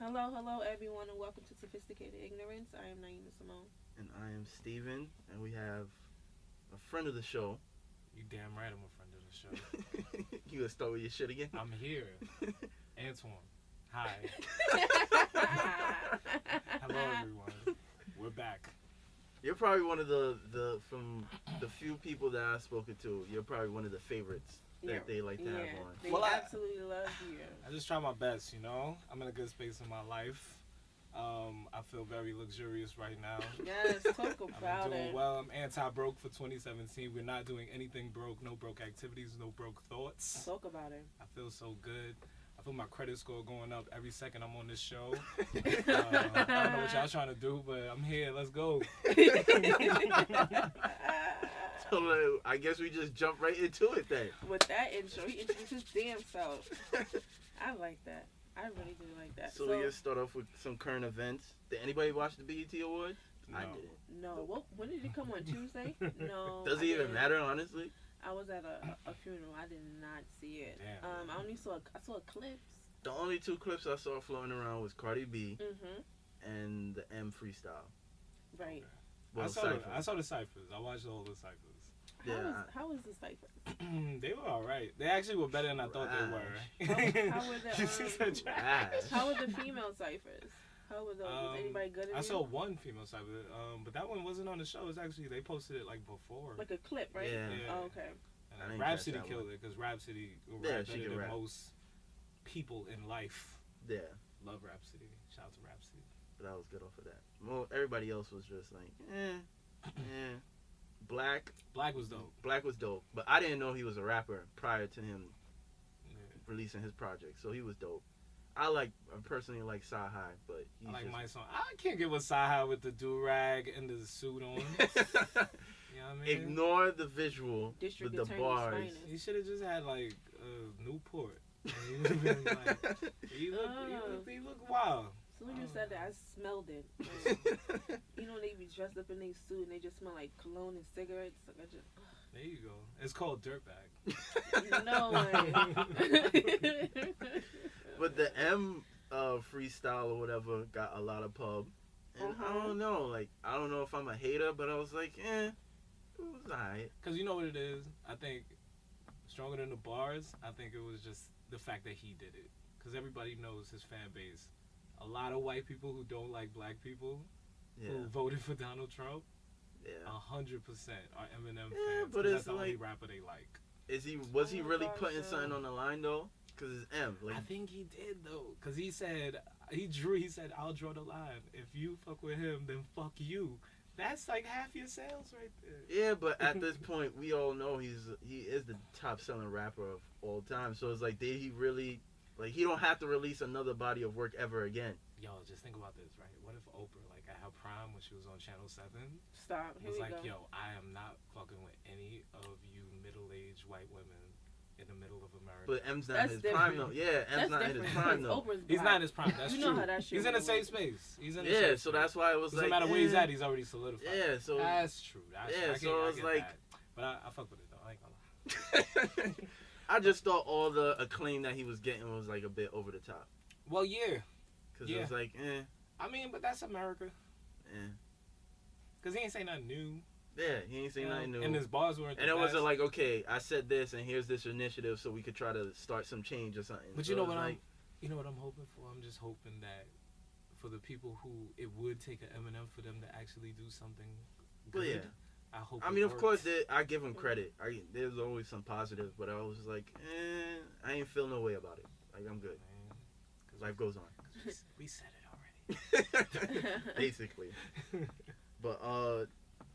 Hello, everyone, and welcome to Sophisticated Ignorance. I am Nieema Simone. And I am Steven, and we have a friend of the show. You damn right I'm a friend of the show. You gonna start with your shit again? I'm here. Antoine. Hi. Hello, everyone. We're back. You're probably one of the from the few people that I've spoken to, you're probably one of the favorites that they like to have on. They absolutely love you. I just try my best, you know? I'm in a good space in my life. I feel very luxurious right now. Yes, talk about I'm doing it. well. I'm anti-broke for 2017. We're not doing anything broke. No broke activities. No broke thoughts. Talk about it. I feel so good. I feel my credit score going up every second I'm on this show. I don't know what y'all trying to do, but I'm here. Let's go. So I guess we just jump right into it then. With that intro, he introduced his damn self. I like that. I really do like that. So we just start off with some current events. Did anybody watch the BET Awards? No. I didn't. No. Well, when did it come on? Tuesday? No. Does it even matter, honestly? I was at a funeral. I did not see it. Damn. I only saw clips. The only two clips I saw floating around was Cardi B Mm-hmm. and the M freestyle. Right. Well, I saw the ciphers. I watched all the ciphers. How was the cipher? They were all right. They actually were better than I thought they were. How were the how were the female ciphers? How were those? Was anybody good at I saw one female cipher, but that one wasn't on the show. It's actually they posted it like before. Like a clip, right? Yeah. Oh, okay. And Rhapsody killed it because Rhapsody rapped better than rap. most people in life. Yeah. Love Rhapsody. Shout out to Rhapsody. But I was good off of that. Well, everybody else was just like, Black was dope. Black was dope, but I didn't know he was a rapper prior to him releasing his project, so he was dope. I personally like Sci High, but I like my song. I can't get with Sci-Hi with the do-rag and the suit on. You know what I mean? Ignore the visual District with the Attorney's bars. finest. He should have just had like Newport. And he would have been like, he looked wild. As soon as you said that, I smelled it. Like, you know, they be dressed up in their suit and they just smell like cologne and cigarettes. Like I just. There you go. It's called Dirtbag. No way. But the M freestyle or whatever got a lot of pub, and I don't know. Like, I don't know if I'm a hater, but I was like, it was alright. Cause you know what it is. I think stronger than the bars. I think it was just the fact that he did it. Cause everybody knows his fan base. A lot of white people who don't like black people, who voted for Donald Trump, 100% are Eminem fans. But that's it's the only like, rapper they like. Was he really putting something on the line though? Cause it's M. Like, I think he did though. Cause he said, I'll draw the line. If you fuck with him, then fuck you. That's like half your sales right there. Yeah, but at this point, we all know he is the top selling rapper of all time. So it's like, did he really? Like, he don't have to release another body of work ever again. Yo, just think about this, right? What if Oprah, like at her prime when she was on Channel 7, Stop. Here was we like, go. yo, I am not fucking with any of you middle-aged white women in the middle of America. But M's not in his prime though. Yeah, M's not in his prime though. He's not in his prime. That's you true. Know how that shit he's in a safe space. He's in a safe so space. that's why it was like, no matter where he's at, he's already solidified. Yeah, so that's true. So it was like, that. But I fuck with it though. I ain't gonna lie. I just thought all the acclaim that he was getting was like a bit over the top. Well, yeah. Cause it was like, I mean, but that's America. Cause he ain't say nothing new. Yeah, he ain't say nothing new. And his bars weren't. And it wasn't like, okay, I said this, and here's this initiative, so we could try to start some change or something. But so you know what like, you know what I'm hoping for? I'm just hoping that for the people who it would take an Eminem for them to actually do something good. Well, yeah. I hope. I mean, of course, I give him credit. There's always some positives, but I was just like, I ain't feel no way about it. Like, I'm good. Cause life goes on. We said it already. Basically. But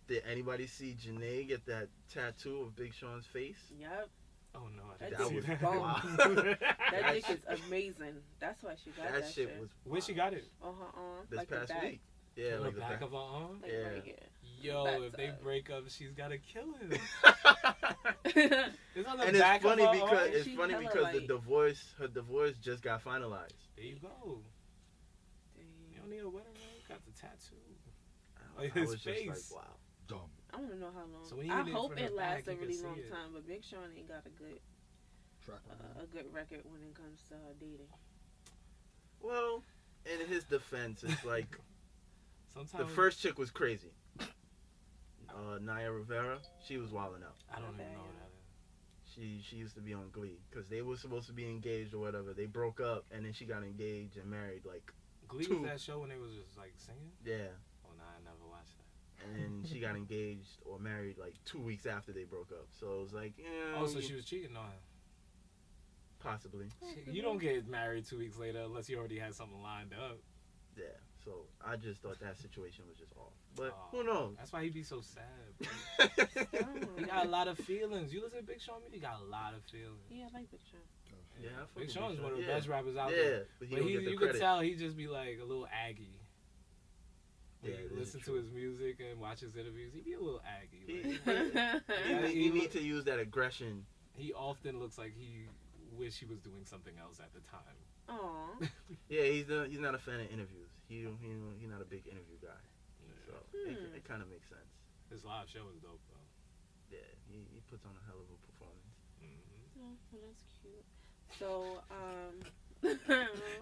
did anybody see Jhene get that tattoo of Big Sean's face? Yep. Oh no, that didn't see that. Wow. That dick is amazing. That's why she got that shit. Was where she got it? On her arm. This like past week. Yeah, on like the back of her arm. Like right here. Yo, if they break up, she's gotta kill him. It's on the and back it's funny of her because arm. it's funny because her divorce just got finalized. There you go. Dang. You don't need a wedding ring. Got the tattoo. I was just like, wow. Dumb. I want to know how long. So I hope it lasts a really long time, but Big Sean ain't got a good Track a good record when it comes to dating. Well, in defense, it's like Sometimes the first chick was crazy. Naya Rivera, she was wilding out. I don't even know what that is. She used to be on Glee because they were supposed to be engaged or whatever. They broke up and then she got engaged and married like. Glee was that show when they was just like singing? Yeah. Oh no, I never watched that. And then she got engaged or married like 2 weeks after they broke up. So it was like, yeah. Oh, so she was cheating on him. Possibly. You don't get married 2 weeks later unless you already had something lined up. Yeah. So I just thought that situation was just off. But who knows? That's why he be so sad. He got a lot of feelings. You listen to Big Sean, he got a lot of feelings. Yeah, I like Big Sean. Yeah, Big Sean is one of the best rappers out there. But you could tell he just be like a little aggy. When Yeah, you listen to his music and watch his interviews, he be a little aggy. He need to use that aggression. He often looks like he wish he was doing something else at the time. Aw. Yeah, he's not a fan of interviews. He's not a big interview guy. So it kind of makes sense. His live show is dope though. Yeah, he puts on a hell of a performance. Mm-hmm. Oh, well, that's cute. So,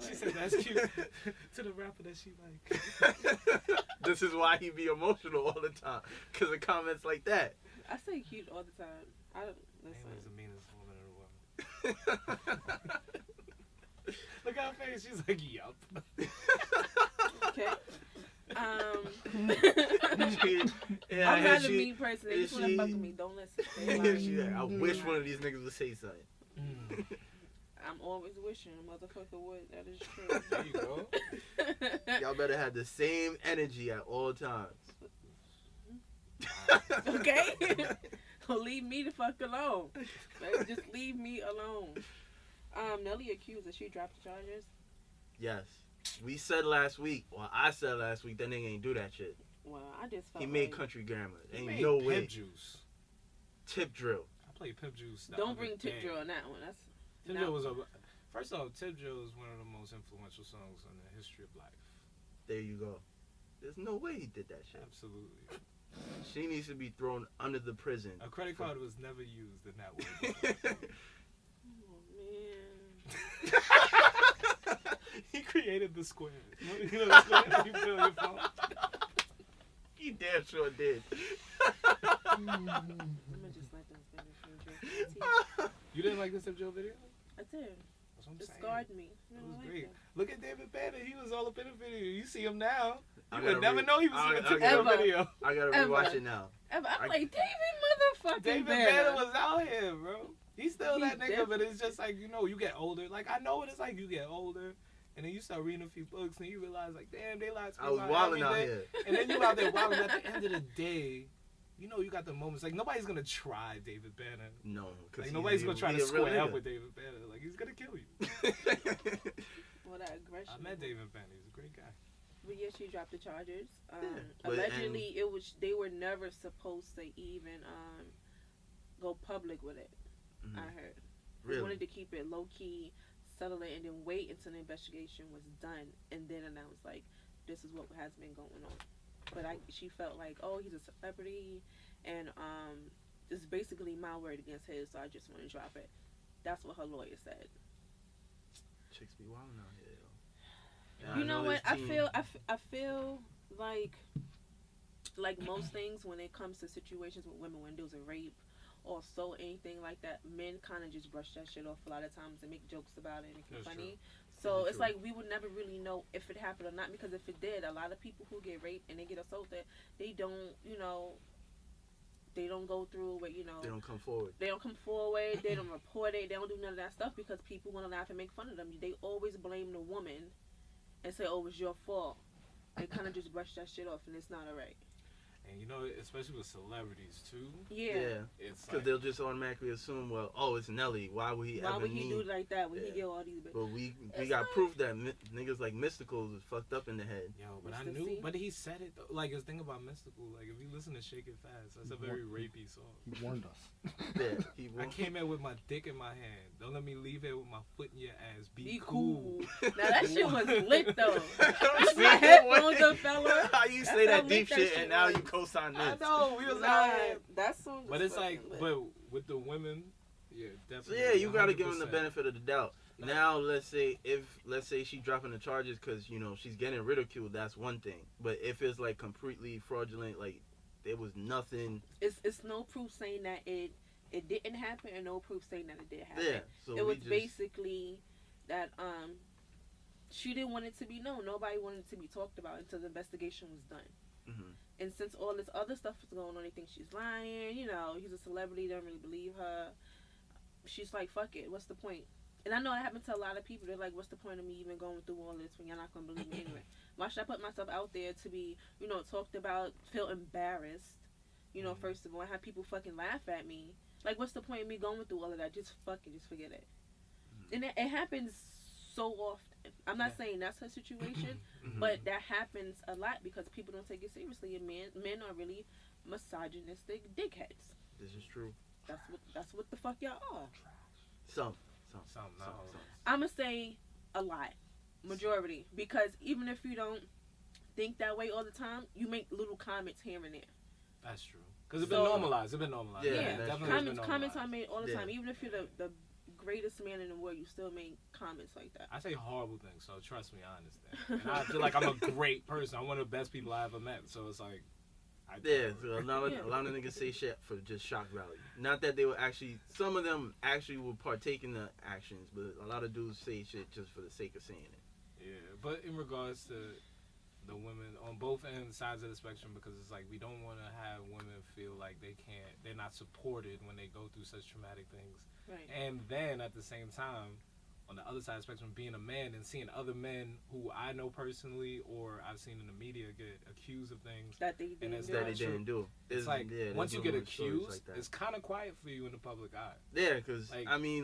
She said that's cute to the rapper that she like. This is why he be emotional all the time, because of comments like that. I say cute all the time. I don't listen. Nieema's the meanest woman in the world. Look at her face. She's like, yup. Okay. Yeah, I'm not a mean person. They just want to fuck with me. Don't listen. I wish one of these niggas would say something. I'm always wishing a motherfucker would. That is true. There you go. Y'all better have the same energy at all times. Okay? Leave me the fuck alone. Like, just leave me alone. Nelly accused that she dropped the charges. Yes. We said last week, or I said last week, that nigga ain't do that shit. Well, I just felt He made like country grammar. He Ain't made no Pimp way. Juice. Tip drill. I played Pimp Juice. Don't bring Tip Drill on that one. That's Tip Drill was first off, Tip Drill is one of the most influential songs in the history of life. There you go. There's no way he did that shit. Absolutely. She needs to be thrown under the prison. A credit card was never used in that way. oh man. He created the square. You know the square that you put on your phone? He damn sure did. I'm gonna just let them finish and drink my tea. You didn't like the Tip Drill video? I did. That's what I'm It saying. scarred me. It I was like great. it. Look at David Banner. He was all up in the video. You see him now. I You gotta would never know he was in the Tip Drill Ever. video. I gotta Ever. rewatch it now. I'm I- like, David motherfucking David Banner. Banner was out here, bro. He's still He that nigga, but definitely- it's just like, you know, you get older. Like, I know what it's like. You get older, and then you start reading a few books, and you realize, like, damn, they lied to me I was about wilding out everything. here. And then you out there wilding. At the end of the day, you know, you got the moments. Like, nobody's gonna try David Banner. No, because Like, nobody's gonna try to square up with David Banner. Like, he's gonna kill you. Well, that aggression. I met David Banner. He's a great guy. But yeah, she dropped the charges. but- Allegedly, they were never supposed to even go public with it. Mhm. I heard. They Really? wanted to keep it low key, settle it, and then wait until the investigation was done, and then announce like, this is what has been going on. But she felt like, oh, he's a celebrity, and it's basically my word against his, so I just want to drop it. That's what her lawyer said. Chicks be wilding out here, yo. You know what? I this feel team- I feel like most things when it comes to situations with women, when there's a rape or so anything like that, men kind of just brush that shit off a lot of times and make jokes about it and make it That's funny. true. So That's it's true. like we would never really know if it happened or not, because if it did, a lot of people who get raped and they get assaulted, they don't, they don't go through what, They don't come forward. they don't come forward, they don't report it, they don't do none of that stuff because people want to laugh and make fun of them. They always blame the woman and say, oh, it was your fault. They kind of just brush that shit off, and it's not alright. And you know, especially with celebrities too, Yeah. it's Because like, they'll just automatically assume, well, oh, it's Nelly. Why would he Why ever would he need? do it like that? Would Yeah. he get all these? But we It's got like- proof that niggas like Mysticals is fucked up in the head. yo, but I Mr. knew, C? but he said it though. Like, his thing about Mystical, like, if you listen to Shake It Fast, that's a very rapey song. He warned us. Yeah, he I came in with my dick in my hand. Don't let me leave here with my foot in your ass. Be cool. Now that shit was lit though. See, My headphones up, fella. How you That's say how that deep lit that shit shit and now was. you co-sign I this? know, we was Nah, out here. that song. But was it's like, fucking lit. but with the women, yeah, So definitely. yeah, you gotta give him the 100%. benefit of the doubt. Now let's say she's dropping the charges because she's getting ridiculed. That's one thing. But if it's like completely fraudulent, like there was nothing. It's no proof saying that it didn't happen, and no proof saying that it did happen. Yeah. So it was basically that she didn't want it to be known. Nobody wanted it to be talked about until the investigation was done. Mm-hmm. And since all this other stuff is going on, they think she's lying. He's a celebrity. They don't really believe her. She's like, fuck it. What's the point? And I know that happened to a lot of people. They're like, what's the point of me even going through all this when you're not going to believe me anyway? Why should I put myself out there to be, talked about, feel embarrassed, first of all, and have people fucking laugh at me? Like, what's the point of me going through all of that? Just forget it. And it happens so often. I'm not saying that's her situation, but that happens a lot because people don't take it seriously, and men are really misogynistic dickheads. This is true. That's what the fuck y'all are. Some. I'm gonna say a lot, majority, because even if you don't think that way all the time, you make little comments here and there. That's true. Because it's been normalized. Yeah, definitely comments are made all the time. Even if you're the greatest man in the world, you still make comments like that. I say horrible things, so trust me, I understand. And I feel like I'm a great person. I'm one of the best people I ever met, so it's like... So a lot of niggas say shit for just shock value. Not that they will actually... Some of them actually will partake in the actions, but a lot of dudes say shit just for the sake of saying it. Yeah, but in regards to the women on both sides of the spectrum, because it's like we don't want to have women feel like they're not supported when they go through such traumatic things. Right. And then at the same time, on the other side of the spectrum, being a man and seeing other men who I know personally or I've seen in the media get accused of things that they didn't do. It's like once you get accused, like it's kind of quiet for you in the public eye. Yeah, because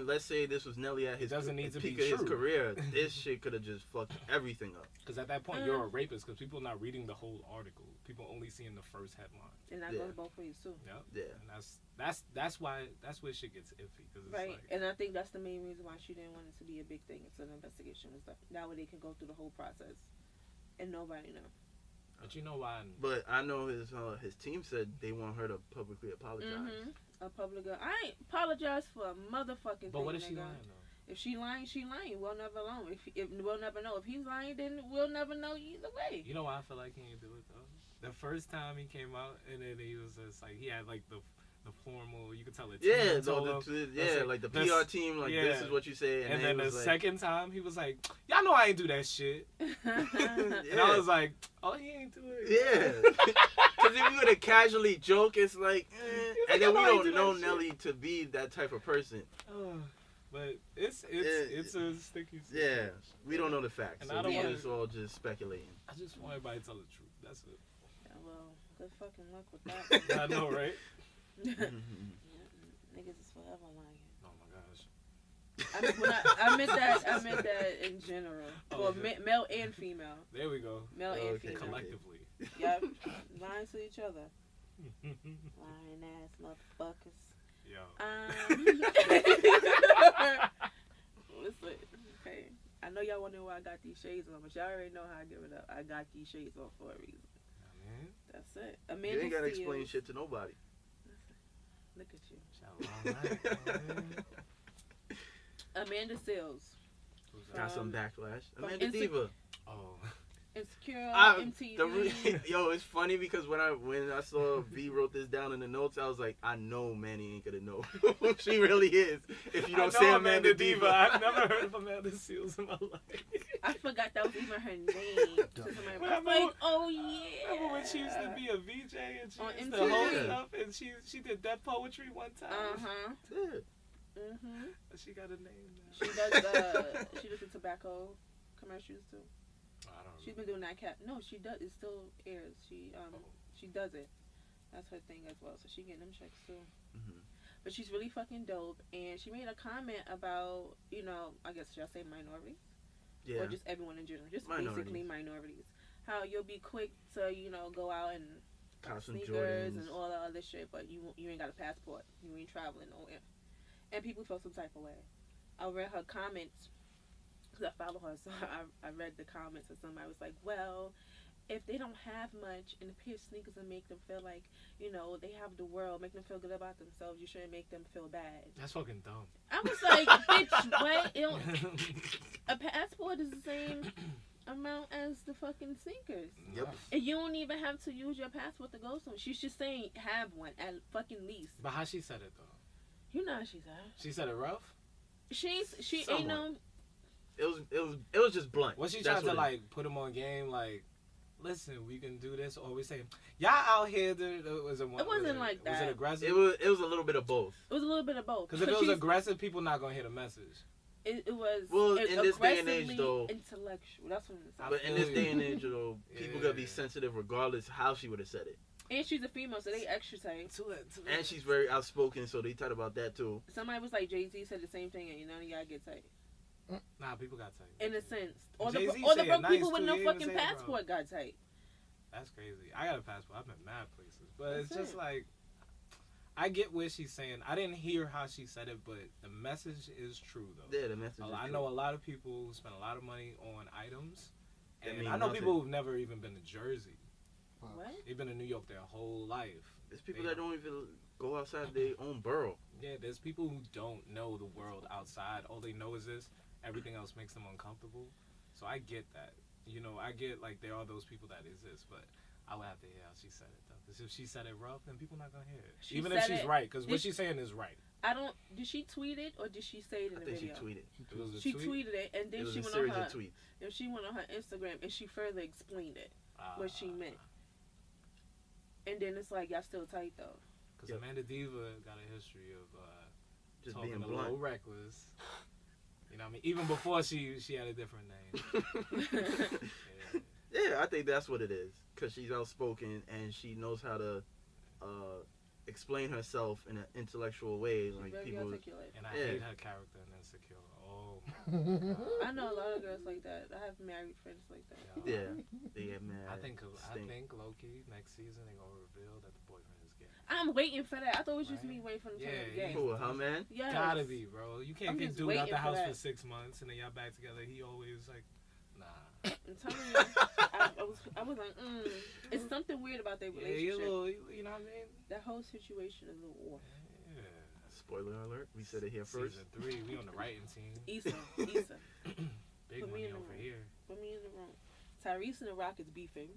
let's say this was Nelly at his peak of his career. This shit could have just fucked everything up. Because at that point, you're a rapist. Because people are not reading the whole article. People only seeing the first headline. And that goes both ways too. Yep. Yeah. And that's where shit gets iffy. Cause it's right. And I think that's the main reason why she didn't want it to be a big thing until the investigation was done. That way they can go through the whole process, and nobody know. But you know why? But I know his team said they want her to publicly apologize. I ain't apologize for a motherfucking thing. But what if she lying though? If she lying, she lying. We'll never know. If we'll never know. If he's lying, then we'll never know either way. You know why I feel like he didn't do it though? The first time he came out, and then he was just like, he had like the formal, you could tell it. Like the PR team, like this is what you say. And then the second time, he was like, y'all know I ain't do that shit. And I was like, oh, he ain't do it. Yeah. Because if you were to casually joke, it's like, and then we don't know Nelly to be that type of person. But it's a sticky situation. Yeah, we don't know the facts. And so it's all just speculating. I just want everybody to tell the truth. That's it. Yeah, well, good fucking luck with that. I know, right? Niggas is forever lying. Oh my gosh. I meant that in general. For male and female. There we go. Male and female. Collectively. Yep. Lying to each other. Lying ass motherfuckers. Yo. Listen, okay. I know y'all wondering why I got these shades on, but y'all already know how I give it up. I got these shades on for a reason. That's it. Amanda you ain't gotta explain shit to nobody. Look at you. Amanda Seals. Got some backlash. Amanda Diva. Oh. Insecure, MTV. Yo, it's funny because when I saw V wrote this down in the notes, I was like, I know Manny ain't gonna know who she really is if you don't say Amanda Diva. I've never heard of Amanda Seals in my life. I forgot that was even her name. Like, oh yeah. Remember when she used to be a VJ and she used to host stuff and she did that poetry one time. Yeah. She got a name now. She does the tobacco commercials too. I don't know. She's been doing that No, she does. It still airs. She does it. That's her thing as well. So she getting them checks too. But she's really fucking dope. And she made a comment about, I guess should I say minorities? Yeah. Or just everyone in general. Just basically minorities. How you'll be quick to, go out and sneakers and all that other shit, but you ain't got a passport. You ain't traveling nowhere. And people feel some type of way. I read her comments. I follow her, so I read the comments and somebody was like, well, if they don't have much and a pair of sneakers and make them feel like, you know, they have the world, make them feel good about themselves, you shouldn't make them feel bad. That's fucking dumb. I was like, bitch, what? A passport is the same amount as the fucking sneakers. Yep. And you don't even have to use your passport to go somewhere. She's just saying have one at fucking least. But how she said it though? You know how she said. She said it rough. She Somewhat. ain't no. It was just blunt. Was she That's trying to what like put him on game? Like, listen, we can do this, or we say, y'all out here? It wasn't like that. Was it aggressive? it was a little bit of both. It was a little bit of both. Because if it was aggressive, people not gonna hear the message. It was. Well, in this day and age, though, intellectual. That's what I'm saying. But in this day and age, though, people Yeah. gotta be sensitive regardless how she would have said it. And she's a female, so they extra tight. And she's very outspoken, so they talk about that too. Somebody was like, Jay-Z said the same thing, and none of y'all get tight. Nah, people got tight. In a sense. Or Jay-Z the say broke it people nice, with too. no He didn't fucking say it, bro. passport got tight. That's crazy. I got a passport. I've been mad places, but That's it's just it. like I get what she's saying. I didn't hear how she said it, but the message is true though. Yeah, the message. I know a lot of people who spend a lot of money on items, That and mean I know nothing. people who've never even been to Jersey. What? They've been to New York their whole life. There's people that don't even go outside their own borough. Yeah, there's people who don't know the world outside. All they know is this. Everything else makes them uncomfortable. So I get that. You know, I get like there are those people that exist, but I would have to hear how she said it though. Because if she said it rough, then people not gonna hear it. She Even if said she's it- right, because what did- she's saying is right. I don't. Did she tweet it or did she say it in I the think video? she tweeted. It was a She tweet? tweeted it, and It then was she a went on series her. of tweets. And she went on her Instagram and she further explained it, what she meant. And then it's like y'all still tight though. Because Yep. Amanda Diva got a history of Just talking being a little blunt. reckless. You know what I mean? Even before she had a different name. Yeah. Yeah, I think that's what it is. Because she's outspoken and she knows how to explain herself in an intellectual way. Like Very people. articulate. And I Yeah. hate her character in Insecure. Oh, my God. I know a lot of girls like that. I have married friends like that. Yeah, they get mad. I think stink. low-key next season they're gonna reveal that the boyfriend is gay. I'm waiting for that. I thought it was just Right? me waiting for them to Yeah, turn up gay. Cool, huh, man? Yes. Gotta be, bro. You can't I'm get just dude out waiting the for house that. for 6 months and then y'all back together. He always like, nah. I'm telling you, I was like, it's something weird about their Yeah, relationship. you little, you know what I mean? That whole situation is a little off. Yeah. Spoiler alert. We said it here first. Season 3, we on the writing team. Issa, Big Put me money in the over room. here. put me in the room. Tyrese and The Rock is beefing.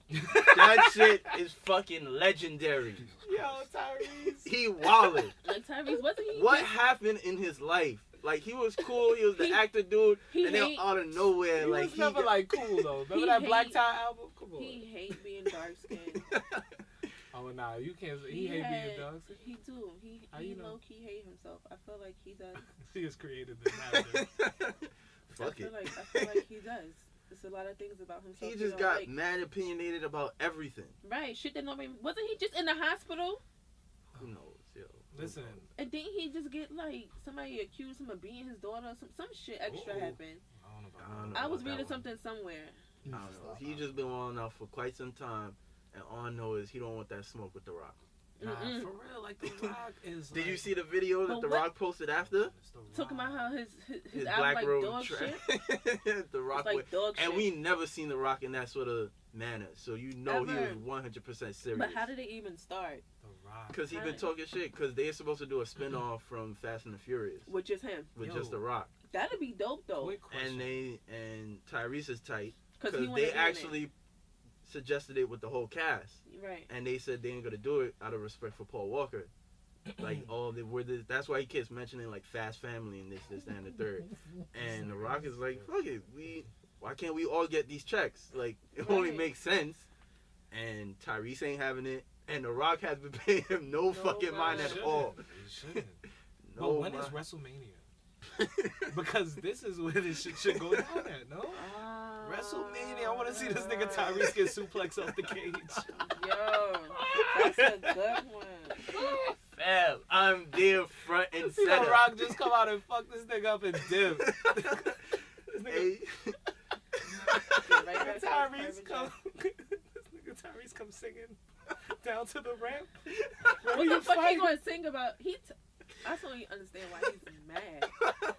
That shit is fucking legendary. Yo, Tyrese. He wilded. Like Tyrese, wasn't he? What happened in his life? Like, he was cool. He was the actor dude. he And then hate- out of nowhere, He like, was never like cool though. Remember He that Black hate- Tie album? Come on. He hate being dark skinned. Oh nah, you can't. He hate being dogs. He do. How He you know? low key hate himself. I feel like he does. He has created this character. Fuck it. I feel like he does. There's a lot of things about himself. He just don't got like. mad opinionated about everything. Right, shit that nobody. Wasn't he just in the hospital? Who knows, yo? Who Listen, knows? And didn't he just get like somebody accused him of being his daughter? Some shit extra Uh-oh. happened. I don't know I don't about know. I was about that reading one. something somewhere. I don't know. He just been on out for quite some time, and all I know is he don't want that smoke with The Rock. Nah, Mm-mm. for real, like The Rock is. Did like, you see the video that But The what- Rock posted after? It's The Talking about Rock. how his His album Black like Road dog track. shit. The Rock It's way. like dog And shit. we never seen The Rock in that sort of manner, so you know he Ever. was 100% serious. But how did it even start? The Rock. Because he how been did- talking shit. Because they're supposed to do a spin-off from Fast and the Furious With just him. with Yo. just The Rock. That'd be dope though. Quick question. And Tyrese is tight Because because they actually suggested it with the whole cast, right. and they said they ain't gonna do it out of respect for Paul Walker. Like, oh, they were this. That's why he keeps mentioning like Fast Family and this, that, and the third. And The Rock is like, fuck it, why can't we all get these checks? Like, it only Right. makes sense. And Tyrese ain't having it, and The Rock has been paying him no fucking mind He at shouldn't. all. He shouldn't. No But when is mind. WrestleMania? Because this is where this shit should go down at, no? WrestleMania, I want to see this nigga Tyrese get suplex off the cage. Yo, that's a good one. Fam, I'm there front and See The center. Rock just come out and fuck this nigga up and dip. This nigga, Hey. Get right back to his Tyrese private come. jet. This nigga Tyrese come singing down to the ramp. What Where the you fuck he fighting? gonna sing about? I still don't understand why he's mad.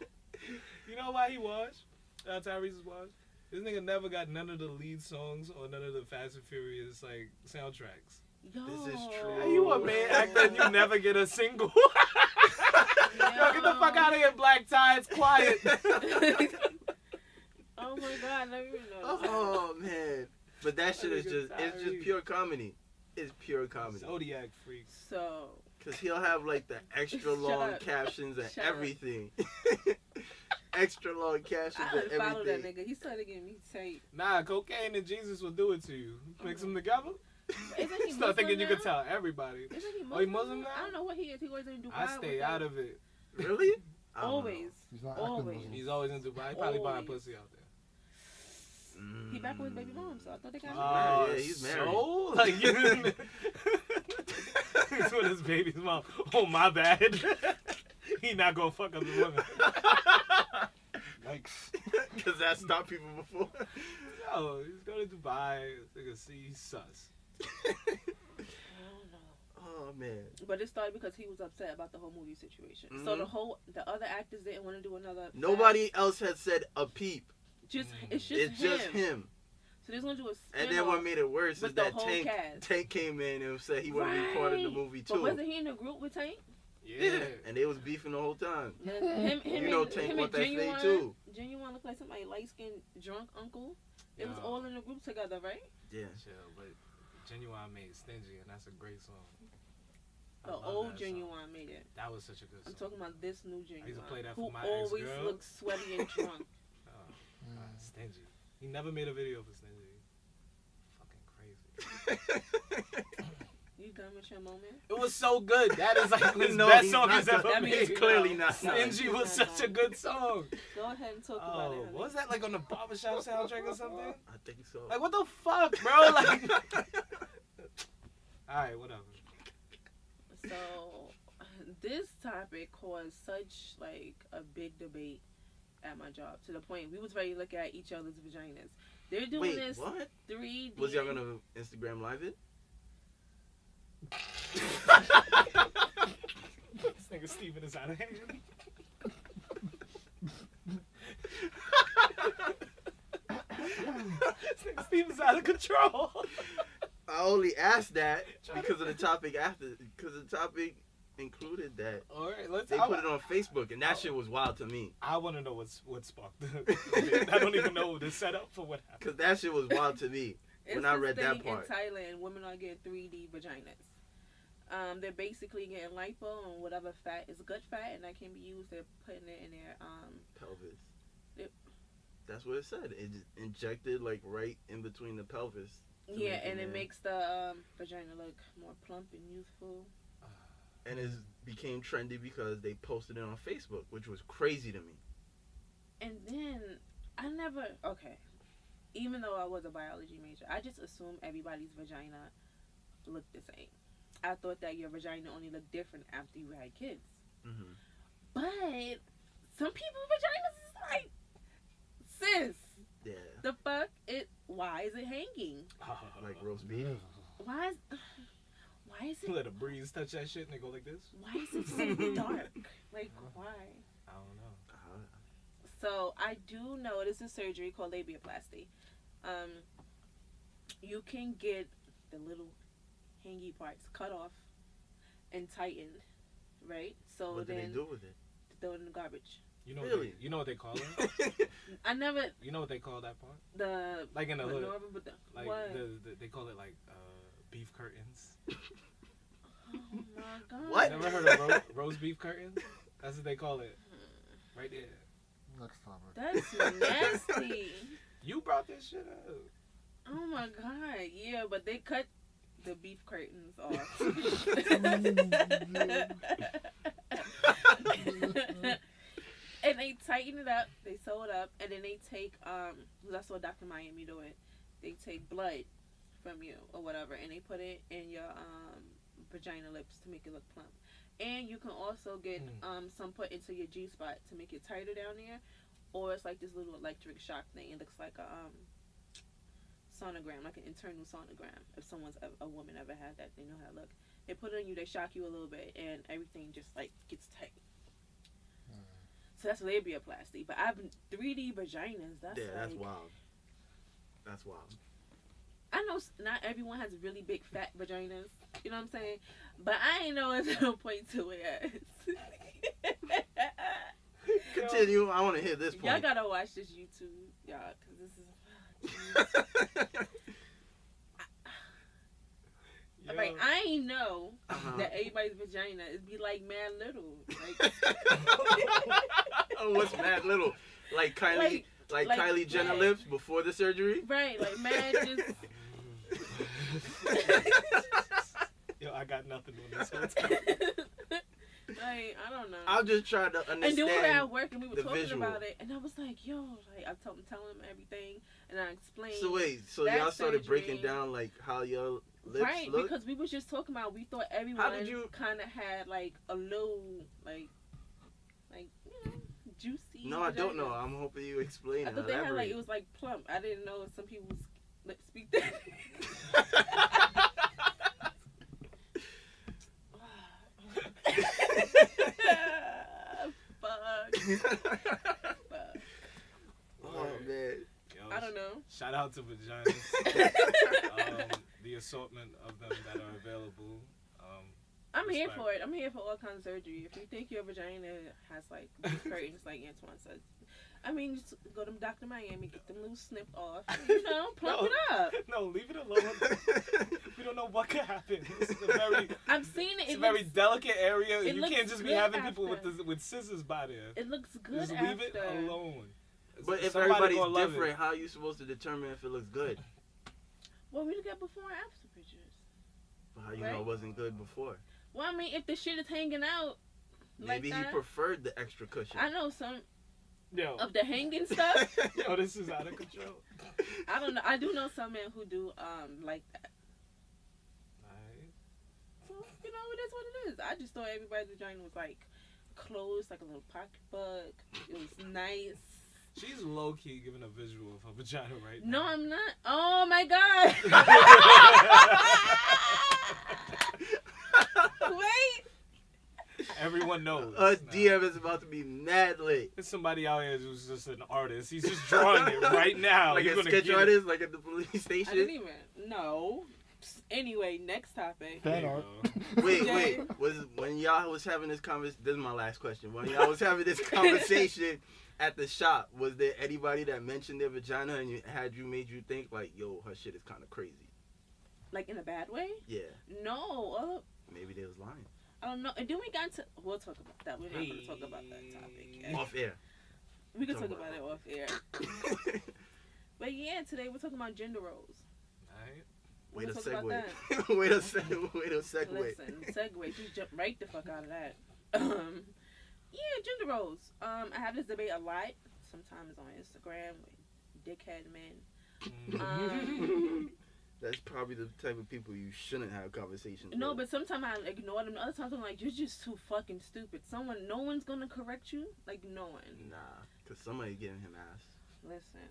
You know why he washed? Tyrese was washed? This nigga never got none of the lead songs or none of the Fast and Furious like soundtracks. Yo. This is true. Are you a main actor and you never get a single? Yo, get the fuck out of here, Black Tie. It's quiet. Oh my god, I never even noticed. Oh man, but that shit is just—it's just pure comedy. It's pure comedy. Zodiac freak. So. Cause he'll have like the extra long captions and everything. Extra long captions and everything. I follow that nigga. He started getting me tight. Nah, cocaine and Jesus will do it to you. Mix them together. Isn't he Start thinking now? You can tell everybody. Isn't he Muslim? Oh, he Muslim now? I don't know what he is. He always in Dubai. I stay out of it. Really? Always. He's not Always. He's always in Dubai. He probably buying pussy out there. He back with his baby mom, so I thought they got married. Yeah, he's married. So? Like, he's with his baby's mom. Oh, my bad. He not gonna fuck up the woman. Yikes. Because that stopped people before. Yo, he's going to Dubai. Nigga, see, he's sus. Oh man! But it started because he was upset about the whole movie situation. Mm-hmm. So the other actors didn't want to do another. Nobody else had said a peep. It's just him. So they're gonna do a spin-off. And then what made it worse is that cast. Tank came in and said he wanted to be part of the movie too. But wasn't he in a group with Tank? Yeah. And they was beefing the whole time. Him Tank want that fade too. Genuine looked like somebody light skinned drunk uncle. It was all in a group together, right? Yeah. Chill, but Genuine made Stingy, and that's a great song. The old Genuine made it. That was such a good song. I'm talking about this new Genuine. I used to play that for my ex-girl. Who always ex-girl. looks sweaty and drunk. Stingy. He never made a video for Stingy. Fucking crazy. You done with your moment? It was so good. That is like his best song he's ever made. He's clearly not. Stingy was such a good song. Go ahead and talk about it. What was that, like on the barbershop soundtrack or something? I think so. Like, what the fuck, bro? Like, alright, whatever. So, this topic caused such like a big debate at my job to the point we was ready to look at each other's vaginas. They're doing this what? 3D. Was y'all gonna Instagram live it? This nigga Steven is out of hand. This nigga Steven's out of control. I only asked that because of the topic because the topic included that. All right, they put it on Facebook, and that shit was wild to me. I want to know what sparked it. I don't even know the setup for what happened. Because that shit was wild to me when I read that part. In Thailand, women are getting 3D vaginas. They're basically getting lipo and whatever fat is good fat, and that can be used. They're putting it in their pelvis. That's what it said. It just injected like right in between the pelvis. Yeah, and it makes the vagina look more plump and youthful. And it became trendy because they posted it on Facebook, which was crazy to me. And then even though I was a biology major, I just assumed everybody's vagina looked the same. I thought that your vagina only looked different after you had kids. Mm-hmm. But some people's vaginas is like, sis. Yeah. The fuck? Why is it hanging? Like roast beef? Why is it? Let a breeze touch that shit and they go like this? Why is it so dark? Like, why? I don't know. So, I do know it is a surgery called labiaplasty. You can get the little hangy parts cut off and tightened, right? So what then do they do with it? Throw it in the garbage. You know, really? You know what they call it? I never. You know what they call that part? The like in the hood. Like what? They call it like beef curtains. Oh my god! What? Never heard of roast beef curtains? That's what they call it. Right there. Next topic. That's nasty. You brought this shit up. Oh my god! Yeah, but they cut the beef curtains off. And they tighten it up, they sew it up, and then they take, I saw Dr. Miami do it, they take blood from you or whatever, and they put it in your vagina lips to make it look plump. And you can also get some put into your G-spot to make it tighter down there, or it's like this little electric shock thing. It looks like a sonogram, like an internal sonogram. If a woman ever had that, they know how it look. They put it on you, they shock you a little bit, and everything just like gets tight. So that's labiaplasty. But I've 3D vaginas. That's wild. That's wild. I know not everyone has really big fat vaginas. You know what I'm saying? But I ain't know it's no point to it. Continue. I want to hear this point. Y'all gotta watch this YouTube, y'all, because this is. Like, I ain't know that everybody's vagina is be like mad little. Like, oh, what's mad little? Like Kylie, like Kylie Jenner lips before the surgery? Right, like mad just. Yo, I got nothing on this whole time. Like, I don't know. I'm just trying to understand. And then we were at work and we were talking visual. about it, and I was like, "Yo," like I told him everything, and I explained. So wait, so y'all started breaking down like how your lips look? Because we was just talking about. We thought everyone kind of had like a little like you know, juicy. No, I don't know. I'm hoping you explain. I thought they had like it was like plump. I didn't know some people's lips speak that. Fuck. Oh man. Yo, I don't know. Shout out to vaginas. The assortment of them that are available. I'm here for it. I'm here for all kinds of surgery. If you think your vagina has like curtains, like Antoine said, I mean, just go to Dr. Miami, get them little snipped off. You know, plump it up. No, leave it alone. We don't know what could happen. This is a very. I've seen it. It's a very delicate area. You can't just be having after. people with scissors by there. It looks good. Just leave it alone. But if everybody's different, how are you supposed to determine if it looks good? Well, we look at before and after pictures. But how you know it wasn't good before? Well, I mean, if the shit is hanging out, maybe like he preferred the extra cushion. I know some of the hanging stuff. Yo, this is out of control. I don't know. I do know some men who do like that. Right. So you know, it is what it is. I just thought everybody's vagina was like closed, like a little pocketbook. It was nice. She's low key giving a visual of her vagina right now. No, I'm not. Oh my god. Wait. Everyone knows. DM is about to be mad lit. There's somebody out here who's just an artist. He's just drawing it right now. Like a sketch artist, like at the police station. I didn't even. No. Anyway, next topic. Fan art. Wait. Was when y'all was having this conversation? This is my last question. When y'all was having this conversation at the shop, was there anybody that mentioned their vagina and made you think like, yo, her shit is kind of crazy? Like in a bad way? Yeah. No. Maybe they was lying. I don't know. And then we got to. We'll talk about that. We're not going to talk about that topic yet. Off air. We can talk about it off air. But yeah, today we're talking about gender roles. Alright. Way to segue. Way to segue. Listen, segue. Just jump right the fuck out of that. Yeah, gender roles. I have this debate a lot. Sometimes on Instagram with dickhead men. That's probably the type of people you shouldn't have conversations with. No, but sometimes I ignore them. Other times I'm like, you're just too fucking stupid. No one's gonna correct you. Like, no one. Nah, because somebody giving him ass. Listen.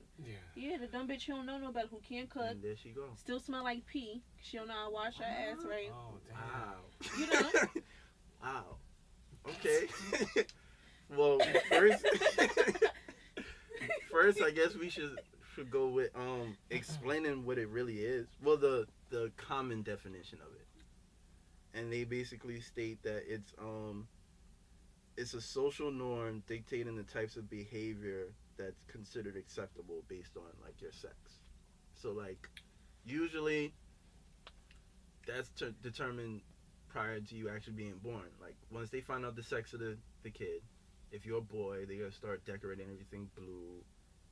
Yeah, the dumb bitch who don't know no better, who can't cook. And there she go. Still smell like pee. She don't know how to wash her ass right. Oh, damn. Wow. You know? Wow. Okay. Well, first, I guess we should go with explaining what it really is. Well, the common definition of it, and they basically state that it's a social norm dictating the types of behavior that's considered acceptable based on like your sex. So like, usually, that's determined prior to you actually being born. Like once they find out the sex of the kid, if you're a boy, they're gonna start decorating everything blue.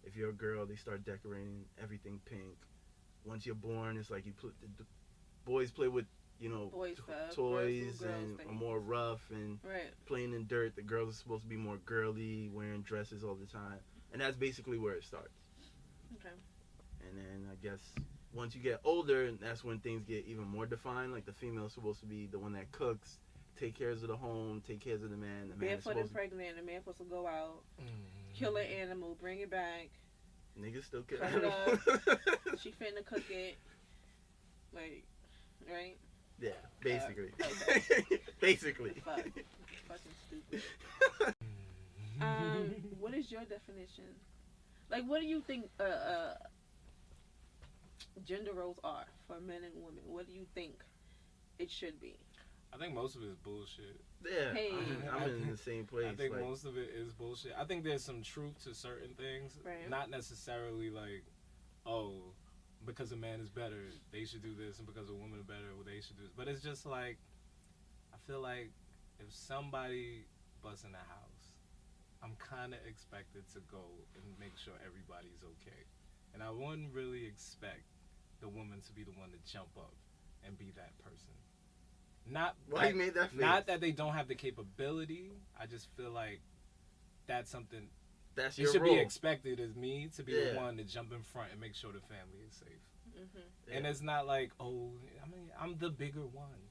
If you're a girl, they start decorating everything pink. Once you're born, it's like the boys play with, you know, toys and are more rough and playing in dirt. The girls are supposed to be more girly, wearing dresses all the time. And that's basically where it starts. Okay. And then I guess once you get older, that's when things get even more defined. Like the female's supposed to be the one that cooks, take care of the home, take care of the man. The man barefoot and pregnant. The man supposed to go out, kill an animal, bring it back. Niggas still kill animals. She finna cook it. Like, right? Yeah, basically. Okay. Basically. Fucking stupid. What is your definition? Like, what do you think gender roles are for men and women? What do you think it should be? I think most of it is bullshit. Yeah, Hey. I'm in the same place. I think like, most of it is bullshit. I think there's some truth to certain things. Right. Not necessarily like, oh, because a man is better, they should do this, and because a woman is better, well, they should do this. But it's just like, I feel like if somebody busts in the house, I'm kind of expected to go and make sure everybody's okay. And I wouldn't really expect the woman to be the one to jump up and be that person. Not why you made that face? Not that they don't have the capability. I just feel like that's something That's it your should role. be expected as me to be the Yeah. one to jump in front and make sure the family is safe. Mm-hmm. Yeah. And it's not like, oh, I mean, I'm the bigger one.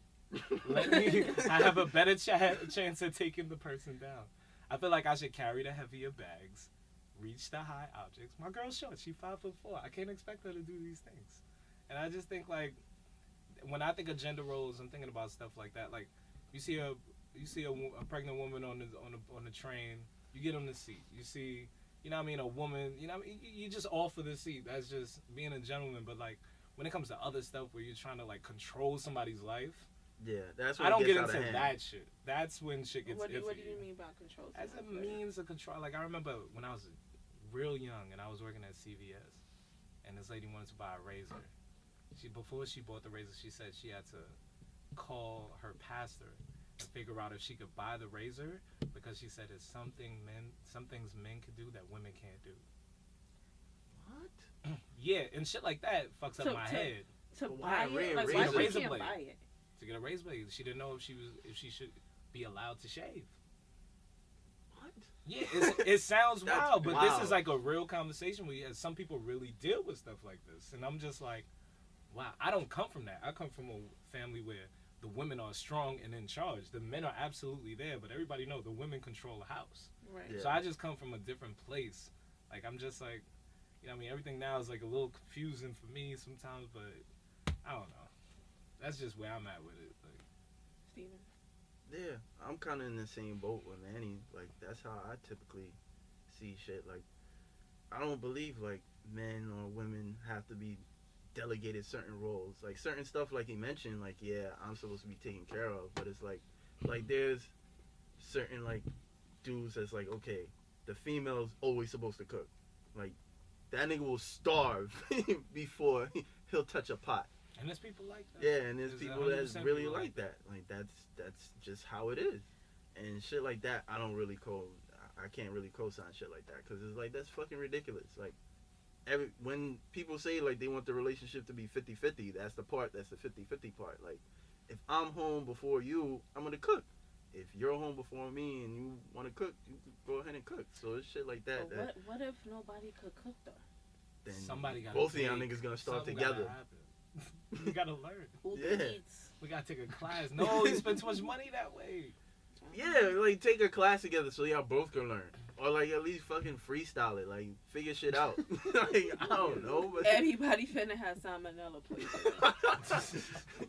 Let me. I have a better chance of taking the person down. I feel like I should carry the heavier bags, reach the high objects. My girl's short. She's 5'4". I can't expect her to do these things. And I just think like, when I think of gender roles, I'm thinking about stuff like that. Like, you see a pregnant woman on the train. You get on the seat. You see, you know what I mean, a woman. You know what I mean, you just offer the seat. That's just being a gentleman. But like, when it comes to other stuff where you're trying to like control somebody's life, Yeah, that's when I don't it get gets out into of hand. that shit. That's when shit gets iffy. What do you mean by control? As a means of control. Like, I remember when I was real young and I was working at CVS, and this lady wanted to buy a razor. Before she bought the razor, she said she had to call her pastor and figure out if she could buy the razor, because she said it's some things men can do that women can't do. What? Yeah, and shit like that fucks up my head. To But buy why it? a Like, razor? why A she razor can't blade. buy it? To get a razor blade, she didn't know if she should be allowed to shave. What? Yeah, it sounds That's wild, but wild. this is like a real conversation where some people really deal with stuff like this, and I'm just like, wow. I don't come from that. I come from a family where the women are strong and in charge. The men are absolutely there, but everybody knows the women control the house. Right. Yeah. So I just come from a different place. Like, I'm just like, you know what I mean? Everything now is like a little confusing for me sometimes, but I don't know. That's just where I'm at with it. Like, Steven. Yeah, I'm kind of in the same boat with Manny. Like, that's how I typically see shit. Like, I don't believe, like, men or women have to be delegated certain roles. Like, certain stuff, like he mentioned, like, yeah, I'm supposed to be taken care of. But it's like there's certain, like, dudes that's like, okay, the female's always supposed to cook. Like, that nigga will starve before he'll touch a pot. and there's people like that. Yeah, and there's people that's 100% really people like that. Like, that's just how it is. And shit like that, I can't really co-sign shit like that, because it's like, that's fucking ridiculous. Like, when people say like they want the relationship to be 50-50, that's the 50-50 part. Like, if I'm home before you, I'm gonna cook. If you're home before me and you want to cook, you go ahead and cook. So it's shit like that. But what if nobody could cook though? Then Somebody got both of y'all niggas gonna start together. We gotta learn. Uber Yeah. Eats. We gotta take a class. No, you spend too much money that way. Yeah, like, take a class together so y'all both can learn. Or like, at least fucking freestyle it. Like, figure shit out. Like, I don't know. But Everybody finna have salmonella poisoning.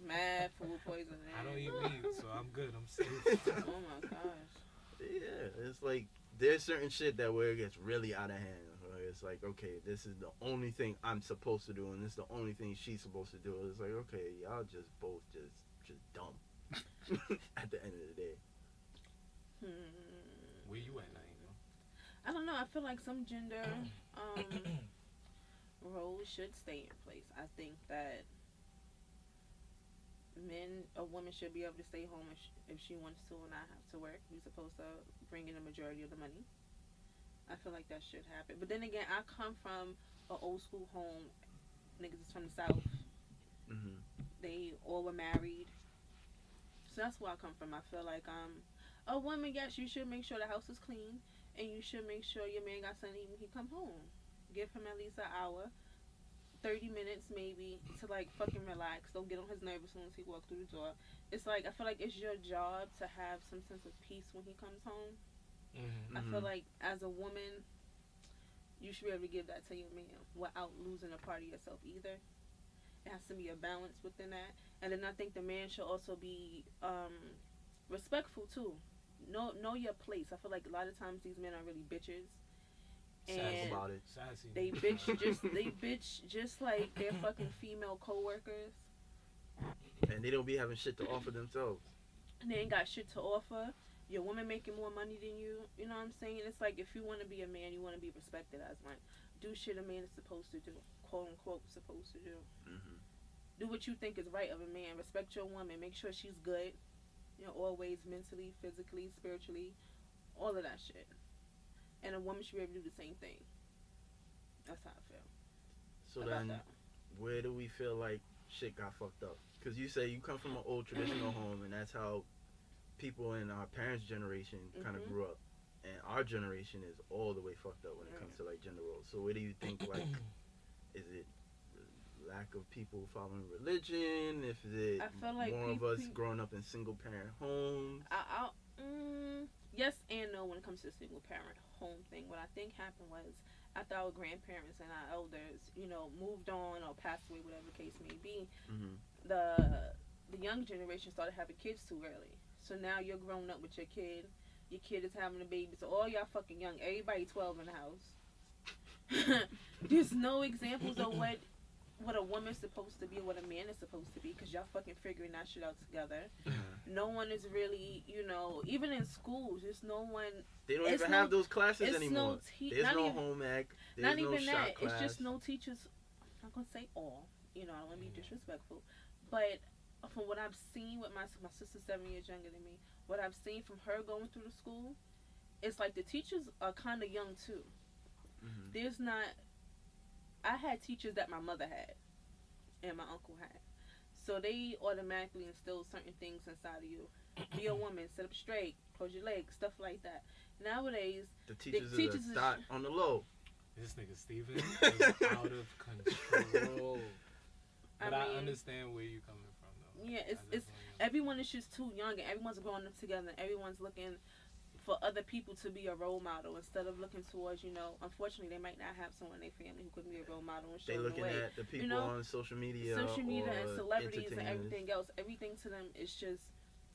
Mad food poisoning. I don't eat meat, so I'm good. I'm safe. Oh my gosh. yeah, it's like, there's certain shit that where it gets really out of hand. Where it's like, okay, this is the only thing I'm supposed to do, and this is the only thing she's supposed to do. It's like, okay, y'all just both just dumb. At the end of the day. Where you at, Nieema? I don't know. I feel like some gender roles should stay in place. I think that a woman should be able to stay home if she wants to and not have to work. We're supposed to bring in the majority of the money. I feel like that should happen. But then again, I come from an old school home. Niggas is from the South. Mm-hmm. They all were married. So that's where I come from. I feel like a woman, yes, you should make sure the house is clean, and you should make sure your man got something to eat when he come home. Give him at least an hour, 30 minutes maybe, to like fucking relax. Don't get on his nerves as soon as he walks through the door. It's like, I feel like it's your job to have some sense of peace when he comes home. Mm-hmm. I feel like as a woman, you should be able to give that to your man without losing a part of yourself either. It has to be a balance within that. And then I think the man should also be respectful too. Know your place. I feel like a lot of times these men are really bitches, And about it. Sassy. they bitch just like their fucking female coworkers. And they don't be having shit to offer themselves. And they ain't got shit to offer. Your woman making more money than you. You know what I'm saying? It's like if you want to be a man, you want to be respected as one. Do shit a man is supposed to do, quote unquote supposed to do. Mm-hmm. Do what you think is right of a man. Respect your woman. Make sure she's good. You know, always mentally, physically, spiritually, all of that shit. And a woman should be able to do the same thing. That's how I feel. So about then, that. where do we feel like shit got fucked up? Because you say you come from an old traditional home, and that's how people in our parents' generation kind of grew up. And our generation is all the way fucked up when it comes to like gender roles. So where do you think, like, is it lack of people following religion? If it I feel like more of us growing up in single parent homes? Yes and no when it comes to the single parent home thing. What I think happened was after our grandparents and our elders, you know, moved on or passed away, whatever the case may be, the young generation started having kids too early. So now you're growing up with your kid. Your kid is having a baby. So all y'all fucking young. Everybody 12 in the house. There's no examples of what a woman's supposed to be or what a man is supposed to be, because y'all fucking figuring that shit out together. No one is really, you know, even in schools, there's no one. They don't even have those classes anymore. There's no home ec. There's not no even shot that. class. It's just no teachers. I'm not gonna say all. You know, I don't want to be disrespectful, but from what I've seen with my sister's 7 years younger than me, what I've seen from her going through the school, it's like the teachers are kind of young too. There's not. I had teachers that my mother had and my uncle had. So they automatically instill certain things inside of you. Be a woman, sit up straight, close your legs, stuff like that. Nowadays, the teachers is a dot on the low. This nigga Steven is out of control. But I understand where you're coming from, though. Yeah, it's everyone is just too young, and everyone's growing up together. Everyone's looking for other people to be a role model instead of looking towards, you know, unfortunately they might not have someone in their family who could be a role model and show them the way. They looking at the people, you know, on social media and celebrities and everything else. Everything to them is just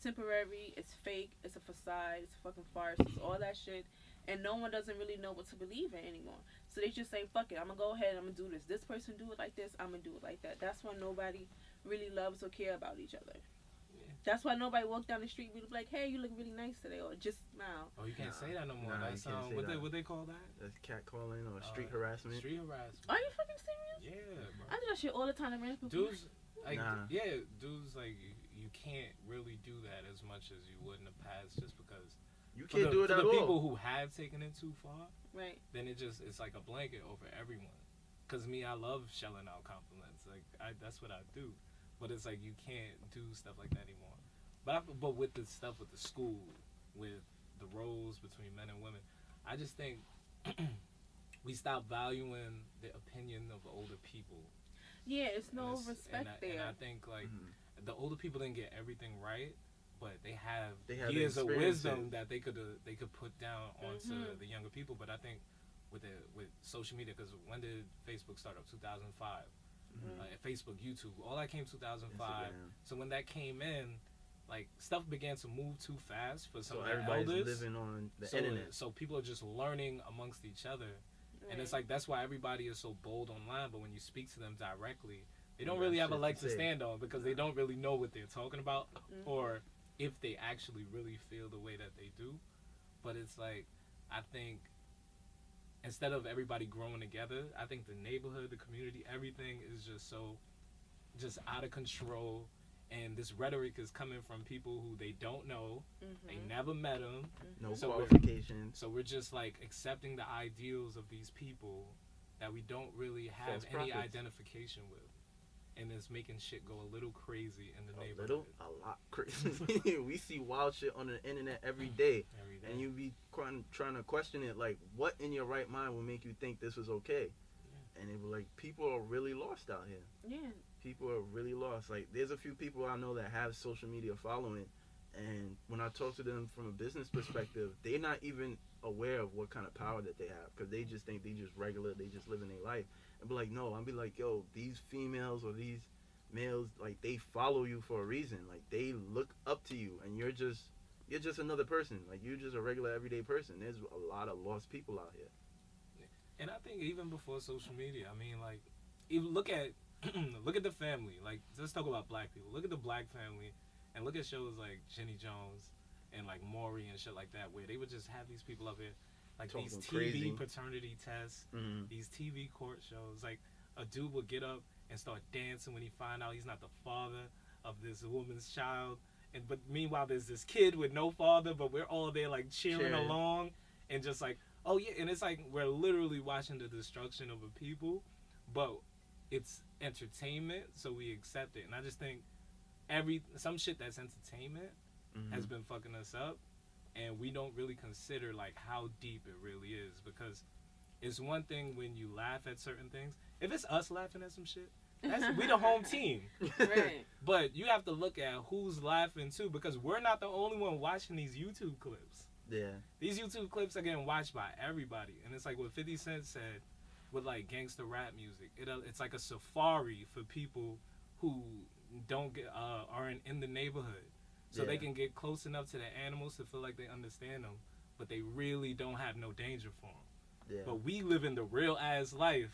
temporary, it's fake, it's a facade, it's a fucking farce, it's all that shit, and no one doesn't really know what to believe in anymore. So they just say, fuck it, I'm gonna go ahead, I'm gonna do this. This person do it like this, I'm gonna do it like that. That's why nobody really loves or care about each other. That's why nobody walk down the street and be like, hey, you look really nice today, or just smile. Oh, you can't say that no more. That's what they call that? That's catcalling or street harassment. Street harassment. Are you fucking serious? Yeah, bro. I do that shit all the time to random people. Dudes, like, dudes, like, you can't really do that as much as you would in the past, just because you can't do it at all. For the people who have taken it too far, right? Then it's like a blanket over everyone. Cause me, I love shelling out compliments. Like, that's what I do. But it's like you can't do stuff like that anymore. But with the stuff with the school, with the roles between men and women, I just think we stop valuing the opinion of the older people. Yeah, it's no respect there. And I think like the older people didn't get everything right, but they have years of wisdom that they could put down onto the younger people. But I think with social media, because when did Facebook start up? 2005. Facebook, YouTube, all that came 2005. Instagram. So when that came in, like, stuff began to move too fast for some of the elders. Everybody's living on the internet. So people are just learning amongst each other. Right. And it's like, that's why everybody is so bold online, but when you speak to them directly, they don't really have a leg to stand on, because they don't really know what they're talking about or if they actually really feel the way that they do. But it's like, I think instead of everybody growing together, I think the neighborhood, the community, everything is just out of control. And this rhetoric is coming from people who they don't know. They never met them. No qualifications. So we're just like accepting the ideals of these people that we don't really have any identification with. And it's making shit go a little crazy in the neighborhood. A lot crazy. We see wild shit on the internet every day. And you be trying to question it, like, what in your right mind will make you think this was okay? Yeah. And it was like, people are really lost out here. Yeah. People are really lost. Like, there's a few people I know that have social media following, and when I talk to them from a business perspective, they're not even aware of what kind of power that they have, because they just think they just regular, they just living their life. And be like, no, I'll be like, yo, these females or these males, like, they follow you for a reason. Like, they look up to you, and you're just another person. Like, you're just a regular everyday person. There's a lot of lost people out here. And I think even before social media, I mean, like, even look at look at the family. Like, let's talk about black people. Look at the black family, and look at shows like Jenny Jones and like Maury and shit like that, where they would just have these people up here, like Talking these TV crazy. paternity tests, these TV court shows. Like, a dude would get up and start dancing when he find out he's not the father of this woman's child. But meanwhile, there's this kid with no father, but we're all there like cheering along and just like, oh yeah. And it's like we're literally watching the destruction of a people, but it's entertainment, so we accept it. And I just think some shit that's entertainment has been fucking us up, and we don't really consider like how deep it really is, because it's one thing when you laugh at certain things. If it's us laughing at some shit, we the home team. Right. But you have to look at who's laughing too, because we're not the only one watching these YouTube clips. Yeah. These YouTube clips are getting watched by everybody. And it's like what 50 Cent said with like gangster rap music. It's like a safari for people who don't get aren't in the neighborhood. So they can get close enough to the animals to feel like they understand them, but they really don't have no danger for them. Yeah. But we live in the real ass life.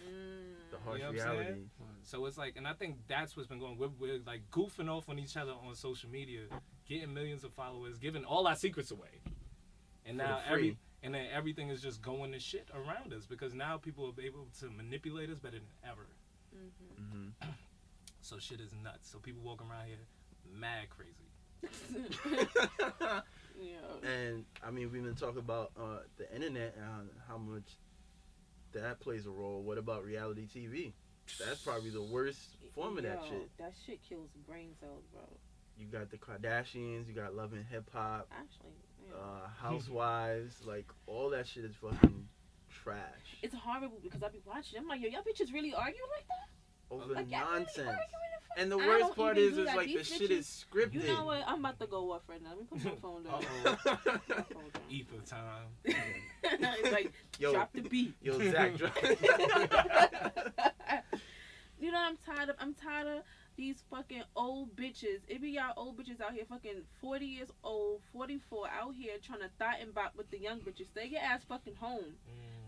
The harsh You know what I'm reality. saying? So it's like, and I think that's what's been going. We're like goofing off on each other on social media, getting millions of followers, giving all our secrets away, and For now the free. then everything is just going to shit around us, because now people are able to manipulate us better than ever. So shit is nuts. So people walking around here mad crazy. Yeah. And I mean, we've been talking about the internet and how much that plays a role. What about reality TV? That's probably the worst form of that shit. That shit kills brain cells, bro. You got the Kardashians, you got Love and Hip Hop, Actually, yeah. Housewives, like all that shit is fucking trash. It's horrible because I be watching. I'm like, yo, y'all bitches really arguing like that? Over Like, y'all nonsense. Really arguing in front? And the I worst don't part even is, do that. like, the These shit bitches- is scripted. You know what? I'm about to go off right now. Let me put my phone down. Uh-oh. My phone down. Ether time. It's like, Yo. drop the beat. Yo, Zach, drop You know what I'm tired of? I'm tired of these fucking old bitches. It be y'all old bitches out here fucking 40 years old, 44 out here trying to thot and bop with the young bitches. Stay your ass fucking home.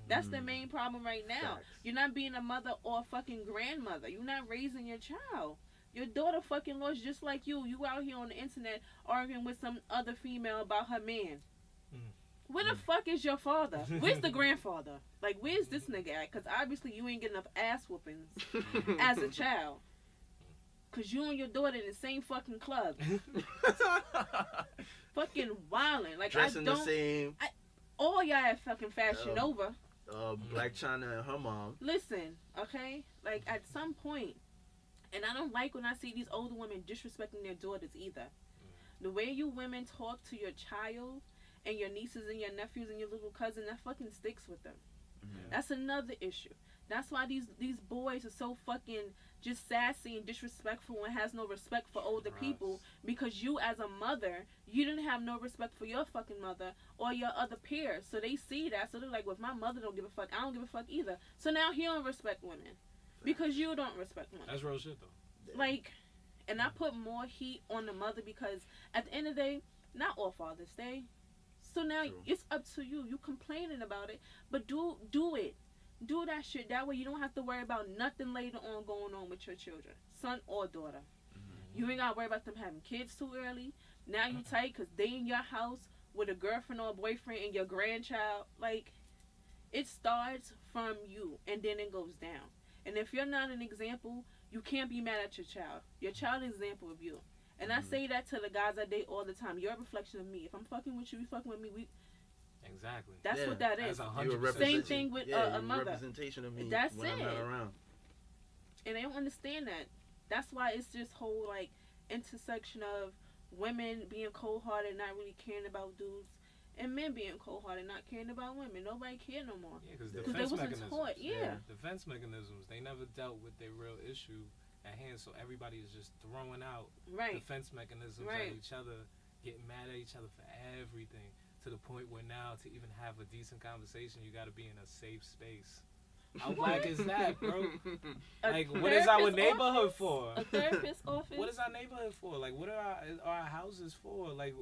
That's the main problem right now. Facts. You're not being a mother or a fucking grandmother. You're not raising your child. Your daughter fucking lost just like you. You out here on the internet arguing with some other female about her man. Where the fuck is your father? Where's the grandfather? Like, where's this nigga at? Because obviously you ain't getting enough ass whoopings as a child. Because you and your daughter in the same fucking club. Fucking wildin'. Like, Dressing I don't... the same. All y'all at fucking Fashion Nova. Black China and her mom. Listen, okay? Like, at some point, and I don't like when I see these older women disrespecting their daughters either. The way you women talk to your child and your nieces and your nephews and your little cousin, that fucking sticks with them. That's another issue. That's why these boys are so fucking just sassy and disrespectful and has no respect for older people, because you as a mother, you didn't have no respect for your fucking mother or your other peers. So they see that, so they're like, well, if my mother don't give a fuck, I don't give a fuck either. So now he don't respect women because you don't respect women. That's real shit though. Like, and I put more heat on the mother because at the end of the day, not all fathers stay. So now it's up to you. You complaining about it, but do it. Do that shit. That way you don't have to worry about nothing later on going on with your children, son or daughter. You ain't gotta worry about them having kids too early. Now you tight because they in your house with a girlfriend or a boyfriend and your grandchild. Like, it starts from you and then it goes down. And if you're not an example, you can't be mad at your child. Your child is an example of you. And I say that to the guys I date all the time. You're a reflection of me. If I'm fucking with you, you fucking with me. Exactly. That's what that is. Same thing with a mother. Representation of me That's when it. I'm not around. And they don't understand that. That's why it's this whole like intersection of women being cold-hearted, not really caring about dudes, and men being cold-hearted, not caring about women. Nobody care no more. Yeah, because they defense wasn't mechanisms. taught. Yeah. Defense mechanisms. They never dealt with their real issue at hand, so everybody is just throwing out defense mechanisms at each other, getting mad at each other for everything, to the point where now to even have a decent conversation, you got to be in a safe space. How black is that, bro? Like, what is our neighborhood for? A therapist's office? What is our neighborhood for? Like, what are our houses for? Like,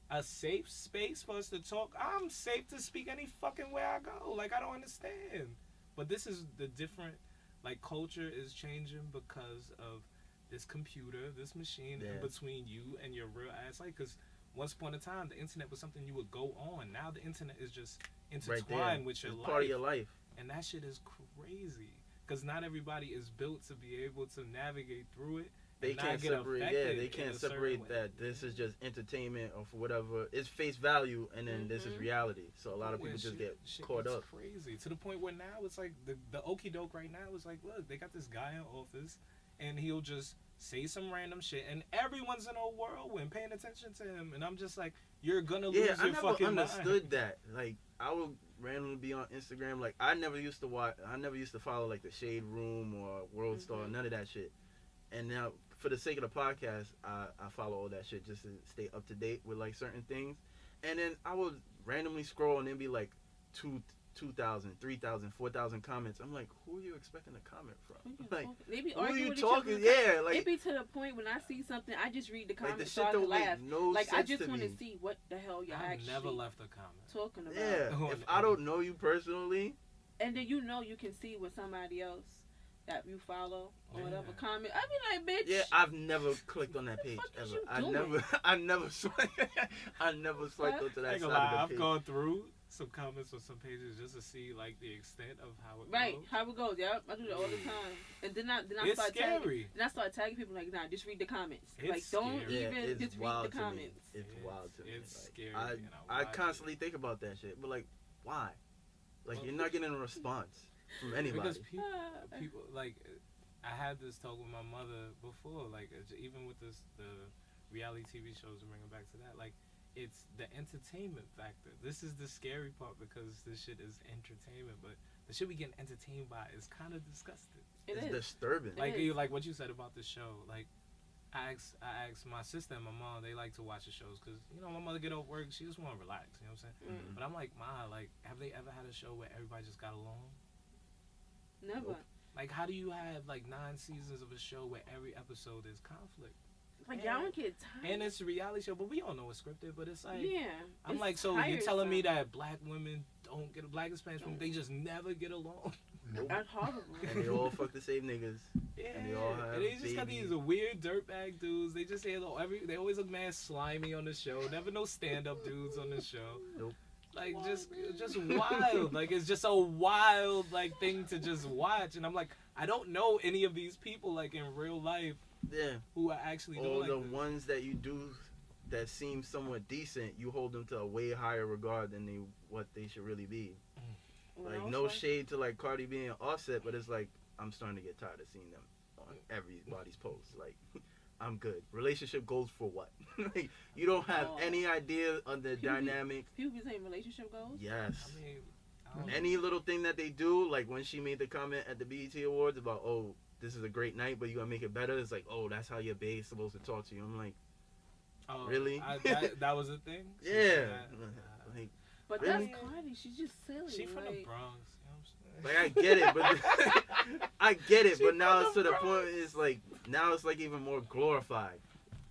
a safe space for us to talk? I'm safe to speak any fucking way I go. Like, I don't understand. But this is the different, like, culture is changing because of this computer, this machine in between you and your real ass life. Because once upon a time, the internet was something you would go on. Now the internet is just intertwined with your life. Part of your life. And that shit is crazy. Because not everybody is built to be able to navigate through it. They can't separate. Yeah, they can't separate that. This is just entertainment or for whatever. It's face value, and then this is reality. So a lot of people just get caught up. Crazy to the point where now it's like the okie doke right now is like, look, they got this guy in office, and he'll just say some random shit, and everyone's in a whirlwind paying attention to him, and I'm just like, you're gonna lose your fucking mind. I never understood that. Like, I would randomly be on Instagram. Like, I never used to follow like the Shade Room or World Star, none of that shit. And now, for the sake of the podcast, I follow all that shit just to stay up to date with like certain things. And then I would randomly scroll and then be like 2,000, 3,000, 4,000 comments. I'm like, who are you expecting a comment from? Like, they be who are arguing you with talking? each other. Yeah, like it be to the point when I see something, I just read the comments like the so shit I don't can laugh. make no like sense I just want to see what the hell y'all I've actually never left a comment talking about. Yeah, if I don't know you personally, and then you can see with somebody else that you follow or whatever comment. I be like, bitch. Yeah, I've never clicked on that page ever. I never swiped onto that side of the I've page. gone through some comments on some pages just to see like the extent of how it goes. How it goes. Yeah, I do that all the time. And then I it's start scary. tagging. Then I start tagging people like, nah, just read the comments. It's like, don't scary. even just read the comments. It's wild to me. It's like, scary. I constantly think about that shit, but like, why? Like, you're not getting a response from anybody. Because people like. I had this talk with my mother before, like, even with the reality TV shows, and bringing back to that, like, it's the entertainment factor. This is the scary part because this shit is entertainment, but the shit we getting entertained by is kind of disgusting. It's disturbing. Like what you said about the show, like, I asked my sister and my mom, they like to watch the shows because, you know, my mother get off work, she just want to relax, you know what I'm saying? Mm-hmm. But I'm like, Ma, like, have they ever had a show where everybody just got along? Never. Nope. Like, how do you have, like, 9 seasons of a show where every episode is conflict? Like, y'all don't get tired. And it's a reality show, but we all know it's scripted, but it's like... Yeah. I'm like, so you're telling me that black women don't get... Black Hispanic women, they just never get along? Nope. That's horrible. And they all fuck the same niggas. Yeah. And they all have and they just got these weird dirtbag dudes. They just say, they always look mad slimy on the show. Never no stand-up dudes on the show. Nope. Like, just wild. Like, it's just a wild, like, thing to just watch. And I'm like, I don't know any of these people, like, in real life. Yeah. Who are actually doing like the this. ones that you do that seem somewhat decent, you hold them to a way higher regard than what they should really be. Like, no shade to, like, Cardi B and Offset, but it's like, I'm starting to get tired of seeing them on everybody's posts. Like, I'm good. Relationship goals for what? Like, you don't have any idea of the dynamic. People be saying relationship goals? Yes. I mean, any little thing that they do, like when she made the comment at the BET Awards about, oh, this is a great night, but you gotta make it better. It's like, oh, that's how your bae's supposed to talk to you. I'm like, really? That was a thing? Yeah. Like, but really? That's Cardi. She's just silly. She from like, the Bronx. Like, I get it, but but now it's to the point. It's like now it's like even more glorified.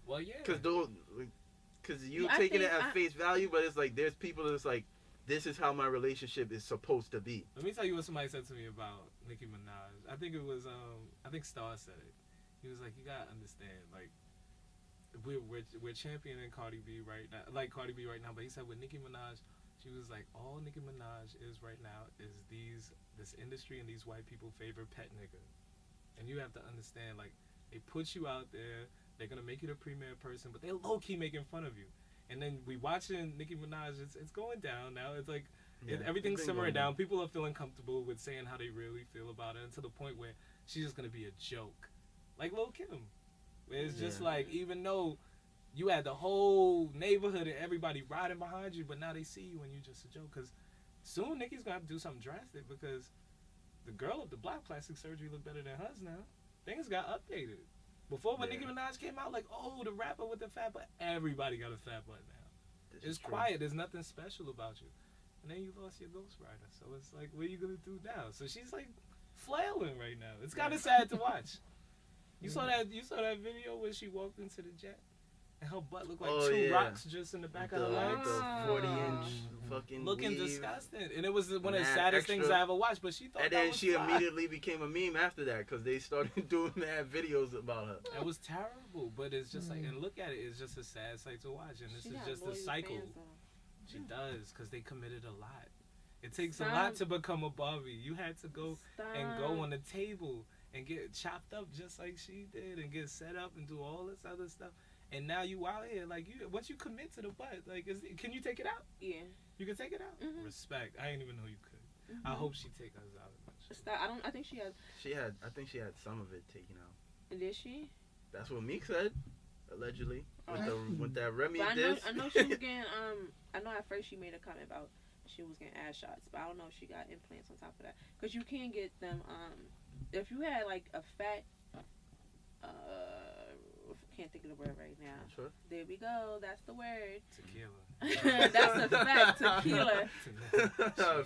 Well, yeah. Because you taking it at face value, but it's like there's people that's like, this is how my relationship is supposed to be. Let me tell you what somebody said to me about Nicki Minaj. I think it was I think Star said it. He was like, you gotta understand, like, we're championing Cardi B right now, but he said with Nicki Minaj, she was like, all Nicki Minaj is right now is this industry and these white people favorite pet nigga. And you have to understand, like, they put you out there, they're gonna make you the premier person, but they're low-key making fun of you. And then we watching Nicki Minaj, it's going down now. It's like, everything's simmering down. People are feeling comfortable with saying how they really feel about it, and to the point where she's just gonna be a joke. Like Lil' Kim. Where it's just like, even though you had the whole neighborhood and everybody riding behind you, but now they see you and you're just a joke. Because soon Nicki's gonna have to do something drastic, because the girl with the black plastic surgery look better than hers now. Things got updated. Before, when Nicki Minaj came out, like, oh, the rapper with the fat butt, everybody got a fat butt now. It's quiet. There's nothing special about you. And then you lost your ghostwriter. So it's like, what are you going to do now? So she's, like, flailing right now. It's kind of sad to watch. You saw that video where she walked into the jet? and her butt looked like Oh, two yeah. rocks just in the back of her legs. The 40-inch fucking Looking weave. disgusting, and it was one of the Mad saddest things extra. I ever watched. But she thought And that then was she fly. immediately became a meme after that because they started doing mad videos about her. It was terrible, but it's just like, and look at it, it's just a sad sight to watch, and this She is got just a loyal cycle. fans, though. She does, because they committed a lot. It takes a Stop. lot to become a Barbie. You had to go and go Stop. on the table and get chopped up just like she did, and get set up and do all this other stuff. And now you out here, like, you once you commit to the butt, like, can you take it out? Yeah. You can take it out. Mhm. Respect. I didn't even know you could. I Mhm. hope she take us out of it. Stop. I think she has. I think she had some of it taken out. Did she? That's what Meek said, allegedly. Oh. With that Remy But diss. I know she was getting. I know at first she made a comment about she was getting ass shots, but I don't know if she got implants on top of that. Because you can get them. If you had like a fat. Can't think of the word right now. Sure. There we go. That's the word. Tequila. That's a fact. Tequila.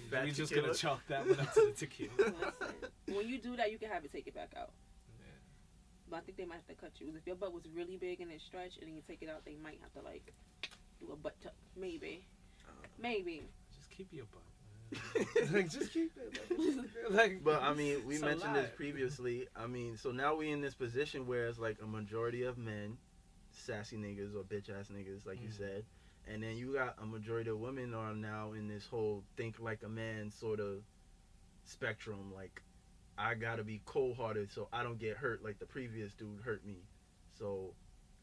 Fat We just tequila. gonna chalk that one up to the tequila. Listen, when you do that, you can have it take it back out. Yeah. But I think they might have to cut you. If your butt was really big and it stretched and then you take it out, they might have to like do a butt tuck. Maybe. Maybe. Just keep your butt. Like, just keep it. Like, But I mean, we it's a mentioned this lot. previously. I mean, so now we in this position where it's like a majority of men, sassy niggas or bitch ass niggas, like you said, and then you got a majority of women are now in this whole think like a man sort of spectrum. Like, I gotta be cold hearted so I don't get hurt like the previous dude hurt me. So,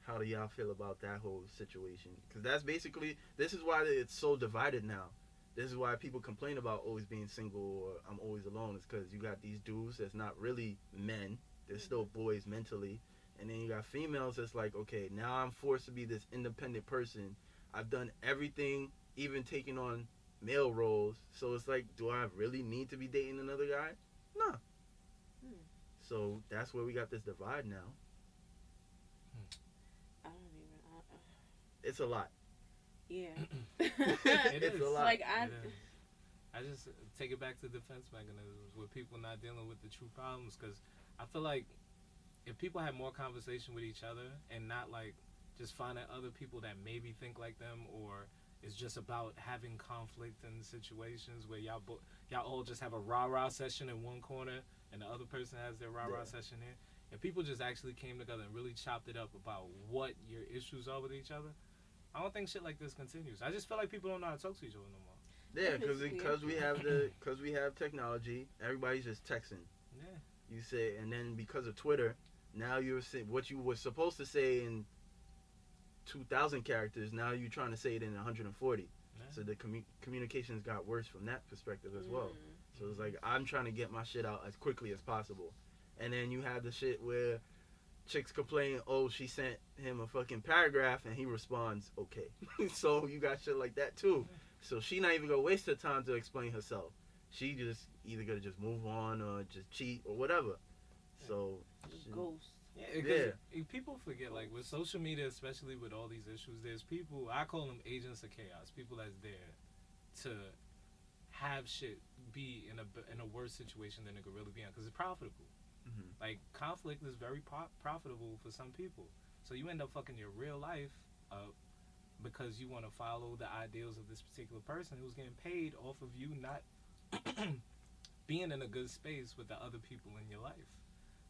how do y'all feel about that whole situation? Because that's basically, this is why it's so divided now. This is why people complain about always being single or I'm always alone. It's because you got these dudes that's not really men. They're still boys mentally. And then you got females that's like, okay, now I'm forced to be this independent person. I've done everything, even taking on male roles. So it's like, do I really need to be dating another guy? No. So that's where we got this divide now. I don't even. It's a lot. Yeah. It It's is. a lot. Like I just take it back to defense mechanisms with people not dealing with the true problems, because I feel like if people had more conversation with each other and not like just finding other people that maybe think like them, or it's just about having conflict in situations where y'all all just have a rah-rah session in one corner and the other person has their rah-rah session here. If people just actually came together and really chopped it up about what your issues are with each other, I don't think shit like this continues. I just feel like people don't know how to talk to each other no more. Yeah, because we have technology, everybody's just texting. Yeah. You say, and then because of Twitter, now you're saying what you were supposed to say in 2,000 characters. Now you're trying to say it in 140. Yeah. So the communications got worse from that perspective as well. So it's like I'm trying to get my shit out as quickly as possible, and then you have the shit where chicks complain, oh, she sent him a fucking paragraph and he responds, okay. So you got shit like that too. So she not even gonna waste her time to explain herself. She just either gonna just move on or just cheat or whatever. So Ghost. Yeah, because people forget, like, with social media, especially with all these issues, there's people, I call them agents of chaos, people that's there to have shit be in a worse situation than it could really be in, because it's profitable. Like, conflict is very profitable for some people. So you end up fucking your real life up because you want to follow the ideals of this particular person who's getting paid off of you not being in a good space with the other people in your life.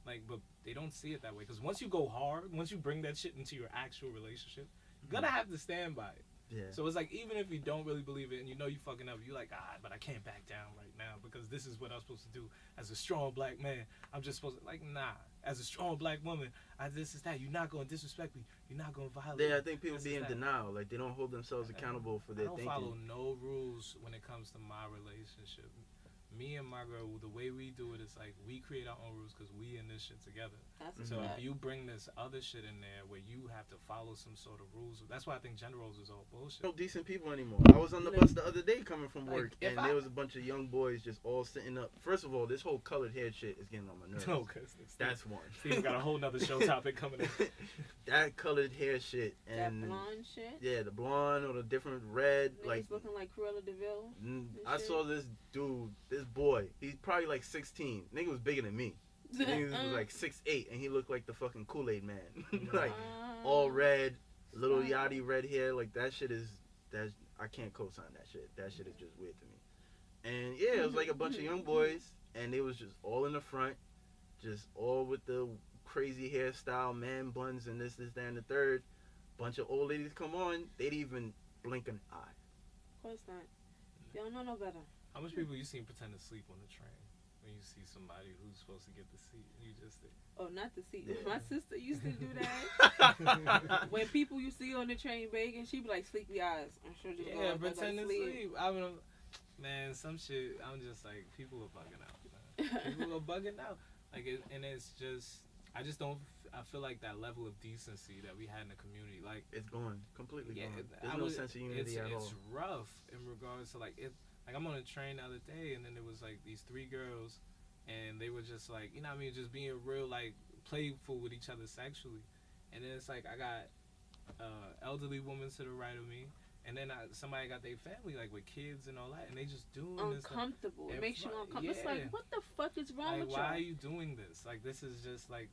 Like, but they don't see it that way, because once you go hard, once you bring that shit into your actual relationship, you're gonna have to stand by it. yeah. So it's like, even if you don't really believe it and you know you fucking up, you're like, but I can't back down right now because this is what I'm supposed to do as a strong black man. I'm just supposed to, like, nah. As a strong black woman, this is that. You're not gonna disrespect me. You're not gonna violate me. I think people be in denial. Like, they don't hold themselves accountable for their thinking. I don't follow no rules when it comes to my relationship. Me and my girl, the way we do it is like we create our own rules because we in this shit together. That's So if you bring this other shit in there where you have to follow some sort of rules, that's why I think gender roles is all bullshit. No decent people anymore. I was on the bus the other day coming from Like, work, and there was a bunch of young boys just all sitting up. First of all, this whole colored hair shit is getting on my nerves. No, because That's one. Steve got a whole nother show topic coming in. That colored hair shit and that blonde shit. yeah, the blonde or the different red. Niggas Like, looking like Cruella DeVille. I saw this dude, this boy. He's probably like 16. Nigga was bigger than me. Nigga was like 6'8", and he looked like the fucking Kool-Aid man. Like all red, Little Right. Yachty red hair, like that shit is I can't co-sign that shit. That shit is just weird to me. And yeah, it was like a bunch of young boys, and they was just all in the front, just all with the crazy hairstyle, man buns, and this, that, and the third. Bunch of old ladies come on, they'd even blink an eye. Of course not. You don't know no better. How much people you seen pretend to sleep on the train when you see somebody who's supposed to get the seat and you just Oh, not the seat. Yeah. My sister used to do that. When people you see on the train begging, she be like, sleepy eyes. I'm sure just yeah, pretend to sleep. I mean, man, some shit. I'm just like, people are bugging out. Man. People are bugging out. Like, and it's just, I just don't. I feel like that level of decency that we had in the community, like, it's gone completely yeah, gone. There's no sense of unity at all. It's rough in regards to like it. Like I'm on a train the other day, and then there was like these 3 girls, and they were just like, you know what I mean, just being real like playful with each other sexually, and then it's like I got elderly woman to the right of me, and then somebody got their family like with kids and all that, and they just doing uncomfortable. this. It makes you uncomfortable. It's like, what the fuck is wrong like, with y'all? why are you doing this? Like, this is just like,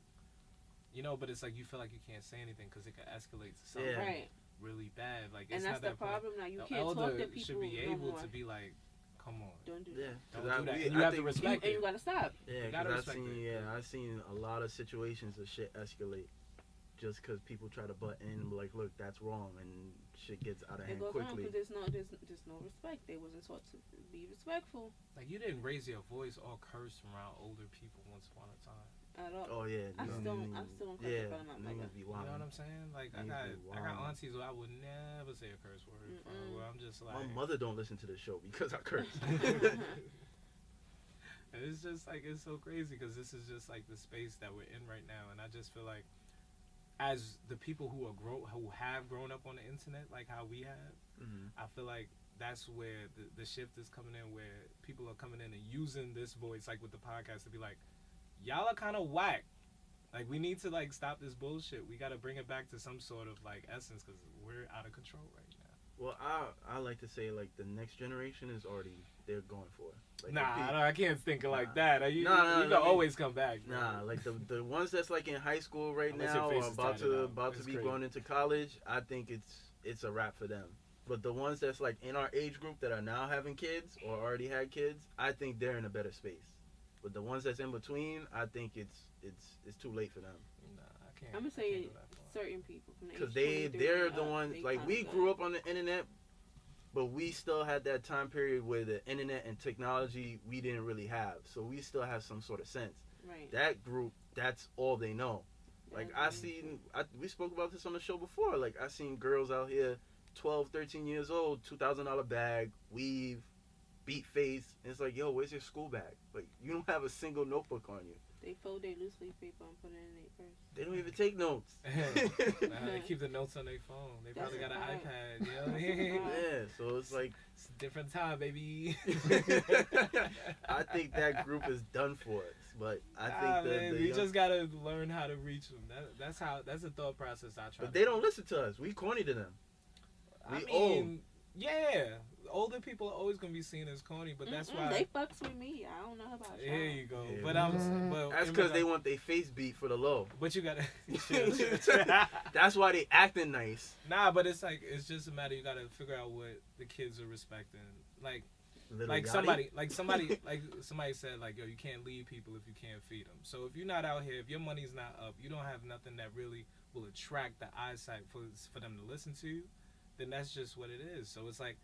you know, but it's like you feel like you can't say anything because it could escalate to something Right. really bad. Like, And it's that's not the that point. problem now. You The can't talk elder to people should be no able more. to be like, come on. Don't do Yeah, that. Don't do that. we- And you I have to think- respect And it. you gotta stop. Yeah, You gotta because respect I've seen a lot of situations of shit escalate just because people try to butt in and be like, look, that's wrong, and shit gets out of It hand goes on quickly. because there's no respect. They wasn't taught to be respectful Like, you didn't raise your voice or curse around older people once upon a time. at all. Oh yeah, I no, still don't curse yeah, in front of my mother. niggas be You know what wild. I'm saying? Like, I Niggas be got wildin'. aunties where I would never say a curse word in front of, where I'm just like, My mother don't listen to the show because I curse. and it's just like, it's so crazy because this is just like the space that we're in right now, and I just feel like as the people who have grown up on the internet like how we have, I feel like that's where the shift is coming in, where people are coming in and using this voice, like with the podcast, to be like, y'all are kind of whack. Like, we need to like stop this bullshit. We got to bring it back to some sort of like essence because we're out of control right now. Well, I like to say like the next generation is already they're going for it. Like, Nah, I can't think of like Nah. that. You Nah, can always come back. Bro. Nah, like the ones that's like in high school right Unless your now face or is about tatted to out. It's be crazy. going into college, I think it's a wrap for them. But the ones that's like in our age group that are now having kids or already had kids, I think they're in a better space. But the ones that's in between, I think it's too late for them. Nah, I can't. I'm gonna I say can't go that far. certain people from the Because age 23 they're and the up, ones, they like, kinda we good. grew up on the internet, but we still had that time period where the internet and technology we didn't really have. So we still have some sort of sense. Right. That group, that's all they know. Like, That's very true. we spoke about this on the show before. Like, I seen girls out here, 12, 13 years old, $2,000 bag, weave, beat face. And it's like, yo, where's your school bag? Like, you don't have a single notebook on you. They fold their loose leaf paper and put it in their purse. They don't even take notes. Nah, they keep the notes on their phone. They probably got an That's iPad. You know what I mean? Yeah, so it's like, It's a different time, baby. I think that group is done for us. But I Nah, think man, the we young- just gotta learn how to reach them. That's the thought process I try. But they don't listen to us. We corny to them. I we mean, old. yeah, older people are always gonna be seen as corny, but that's why. They fucks with me. I don't know about y'all. Here you go. Yeah. But That's because they want their face beat for the low. But you gotta. That's why they acting nice. Nah, but it's like it's just a matter. You gotta figure out what the kids are respecting. Like Little Yachty. somebody said, like, yo, you can't lead people if you can't feed them. So if you're not out here, if your money's not up, you don't have nothing that really will attract the eyesight for them to listen to you, then that's just what it is. So it's like,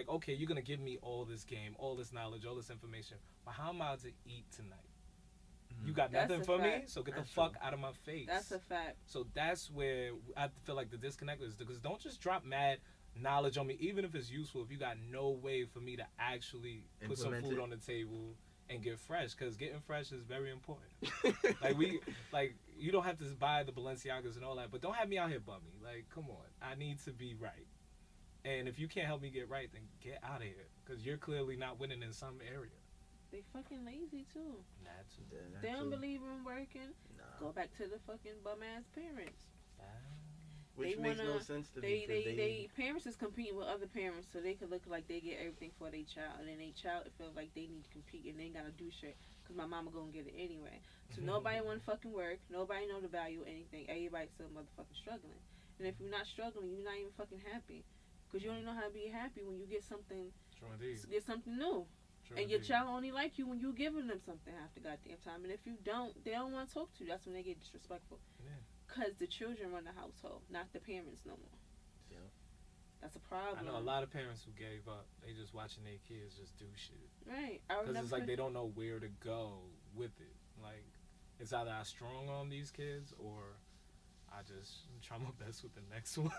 okay, you're gonna give me all this game, all this knowledge, all this information, but how am I to eat tonight? You got That's nothing a for me, fact. so get That's the fuck true. out of my face. That's a fact. So that's where I feel like the disconnect is, because don't just drop mad knowledge on me, even if it's useful, if you got no way for me to actually put some Implement food it. on the table and get fresh, because getting fresh is very important. Like, you don't have to buy the Balenciagas and all that, but don't have me out here bummy. Like, come on, I need to be right. And if you can't help me get right, then get out of here, because you're clearly not winning in some area. They fucking lazy too. That's They don't believe in working. Nah. Go back to the fucking bum ass parents. Which They makes no wanna- sense to me. 'Cause They parents is competing with other parents so they could look like they get everything for their child, and then their child feels like they need to compete and they ain't gotta do shit because my mama gonna get it anyway. So nobody want to fucking work. Nobody know the value of anything. Everybody still motherfucking struggling. And And if you're not struggling, you're not even fucking happy. Because you only know how to be happy when you get something, new. True And your indeed. child only like you when you giving them something half the goddamn time. And if you don't, they don't want to talk to you. That's when they get disrespectful. Yeah. Because the children run the household, not the parents no more. Yeah. That's a problem. I know a lot of parents who gave up. They just watching their kids just do shit. Right. Because it's like they don't know where to go with it. Like, it's either I strong on these kids or I just try my best with the next one.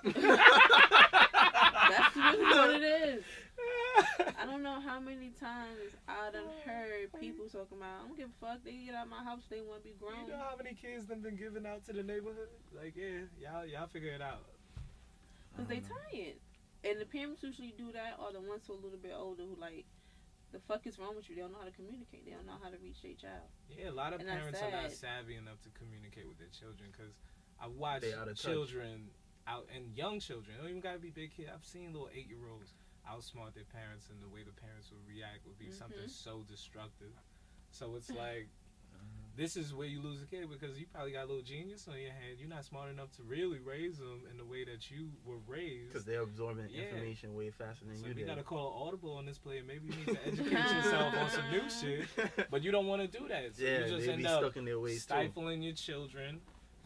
That's really what it is. I don't know how many times I done heard people talking about, I don't give a fuck, they get out of my house, they want to be grown. You know how many kids them been giving out to the neighborhood? Like, yeah, y'all figure it out. Because they tired. And the parents usually do that, or the ones who are a little bit older who like, the fuck is wrong with you? They don't know how to communicate. They don't know how to reach their child. Yeah, a lot of And parents that's are not sad. savvy enough to communicate with their children. Because I watch They out of touch. children out, and young children, they don't even got to be big kids. I've seen little 8-year-olds outsmart their parents, and the way the parents would react would be something so destructive. So it's like, this is where you lose a kid, because you probably got a little genius on your hand. You're not smart enough to really raise them in the way that you were raised. Because they're absorbing information way faster than So you you did. gotta call an audible on this player. Maybe you need to educate yourself on some new shit, but you don't want to do that. So Yeah, you just they end be up stuck in their ways too. stifling your children,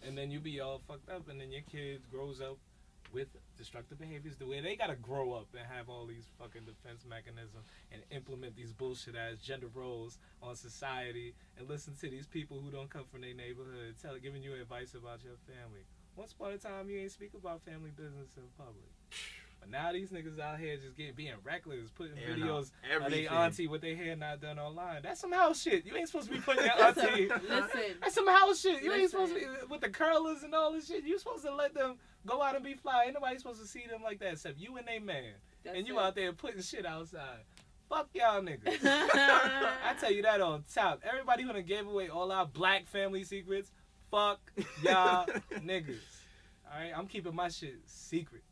and then you be all fucked up, and then your kid grows up with destructive behaviors the way they gotta grow up and have all these fucking defense mechanisms and implement these bullshit ass gender roles on society and listen to these people who don't come from their neighborhood giving you advice about your family. Once upon a time you ain't speak about family business in public. But now these niggas out here just being reckless, putting videos of their auntie with their hair not done online. That's some house shit. You ain't supposed to be putting your auntie. Listen. That's some house shit. You ain't supposed to be with the curlers and all this shit. You supposed to let them go out and be fly. Ain't nobody supposed to see them like that except you and they man. And you out there putting shit outside. Fuck y'all niggas. I tell you that on top. Everybody who done gave away all our black family secrets, fuck y'all niggas. Alright, I'm keeping my shit secret.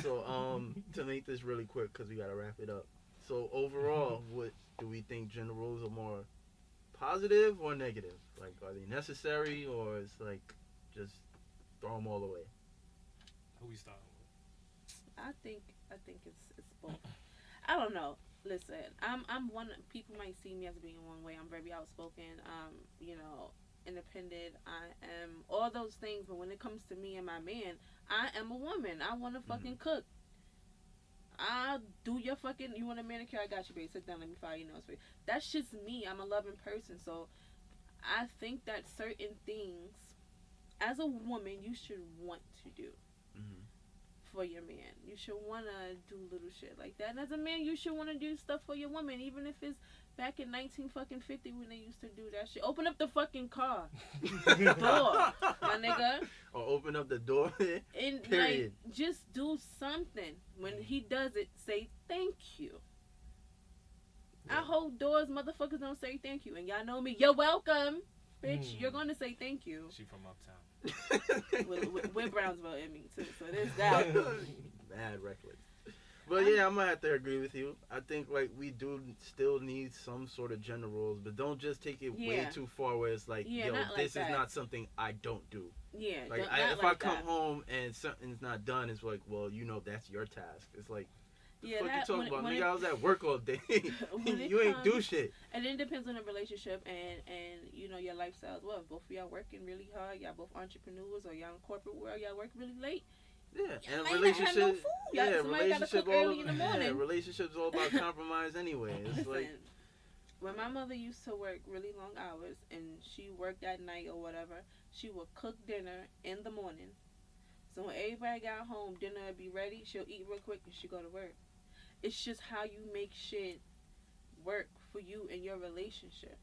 So, to make this really quick, because we got to wrap it up. So, overall, what do we think gender roles are more positive or negative? Like, are they necessary, or it's like, just throw them all away? Who we starting with? I think it's both. I don't know. Listen, I'm one. People might see me as being one way. I'm very outspoken. Independent. I am all those things. But when it comes to me and my man, I am a woman. I want to fucking cook. I'll do your fucking. You want a manicure? I got you, babe. Sit down. Let me file your nails for you. That's just me. I'm a loving person. So I think that certain things, as a woman, you should want to do. For your man, you should want to do little shit like that. And as a man, you should want to do stuff for your woman, even if it's back in 1950 when they used to do that shit. Open up the fucking car door, my nigga. Or open up the door. And period. Like, just do something. When he does it, say thank you. Yeah. I hold doors, motherfuckers don't say thank you, and y'all know me. You're welcome, bitch. You're gonna say thank you. She from uptown. with Brownsville in me too, so there's that. Bad reckless. But yeah, I'm gonna have to agree with you. I think like we do still need some sort of gender roles, but don't just take it way too far where it's like, yo, this is not something I don't do. Yeah. Like if I come home and something's not done, it's like, well, that's your task. It's like, what you talking about? Nigga, I was at work all day. You ain't do shit. And it depends on the relationship and your lifestyle as well. If both of y'all working really hard, y'all both entrepreneurs, or y'all in corporate world, y'all work really late. Yeah, and relationship. No food. Relationship early in the morning. Yeah, relationshiip's all about compromise anyway. It's Listen, like when my mother used to work really long hours and she worked at night or whatever, she would cook dinner in the morning. So when everybody got home, dinner would be ready. She'll eat real quick and she'll go to work. It's just how you make shit work for you in your relationship.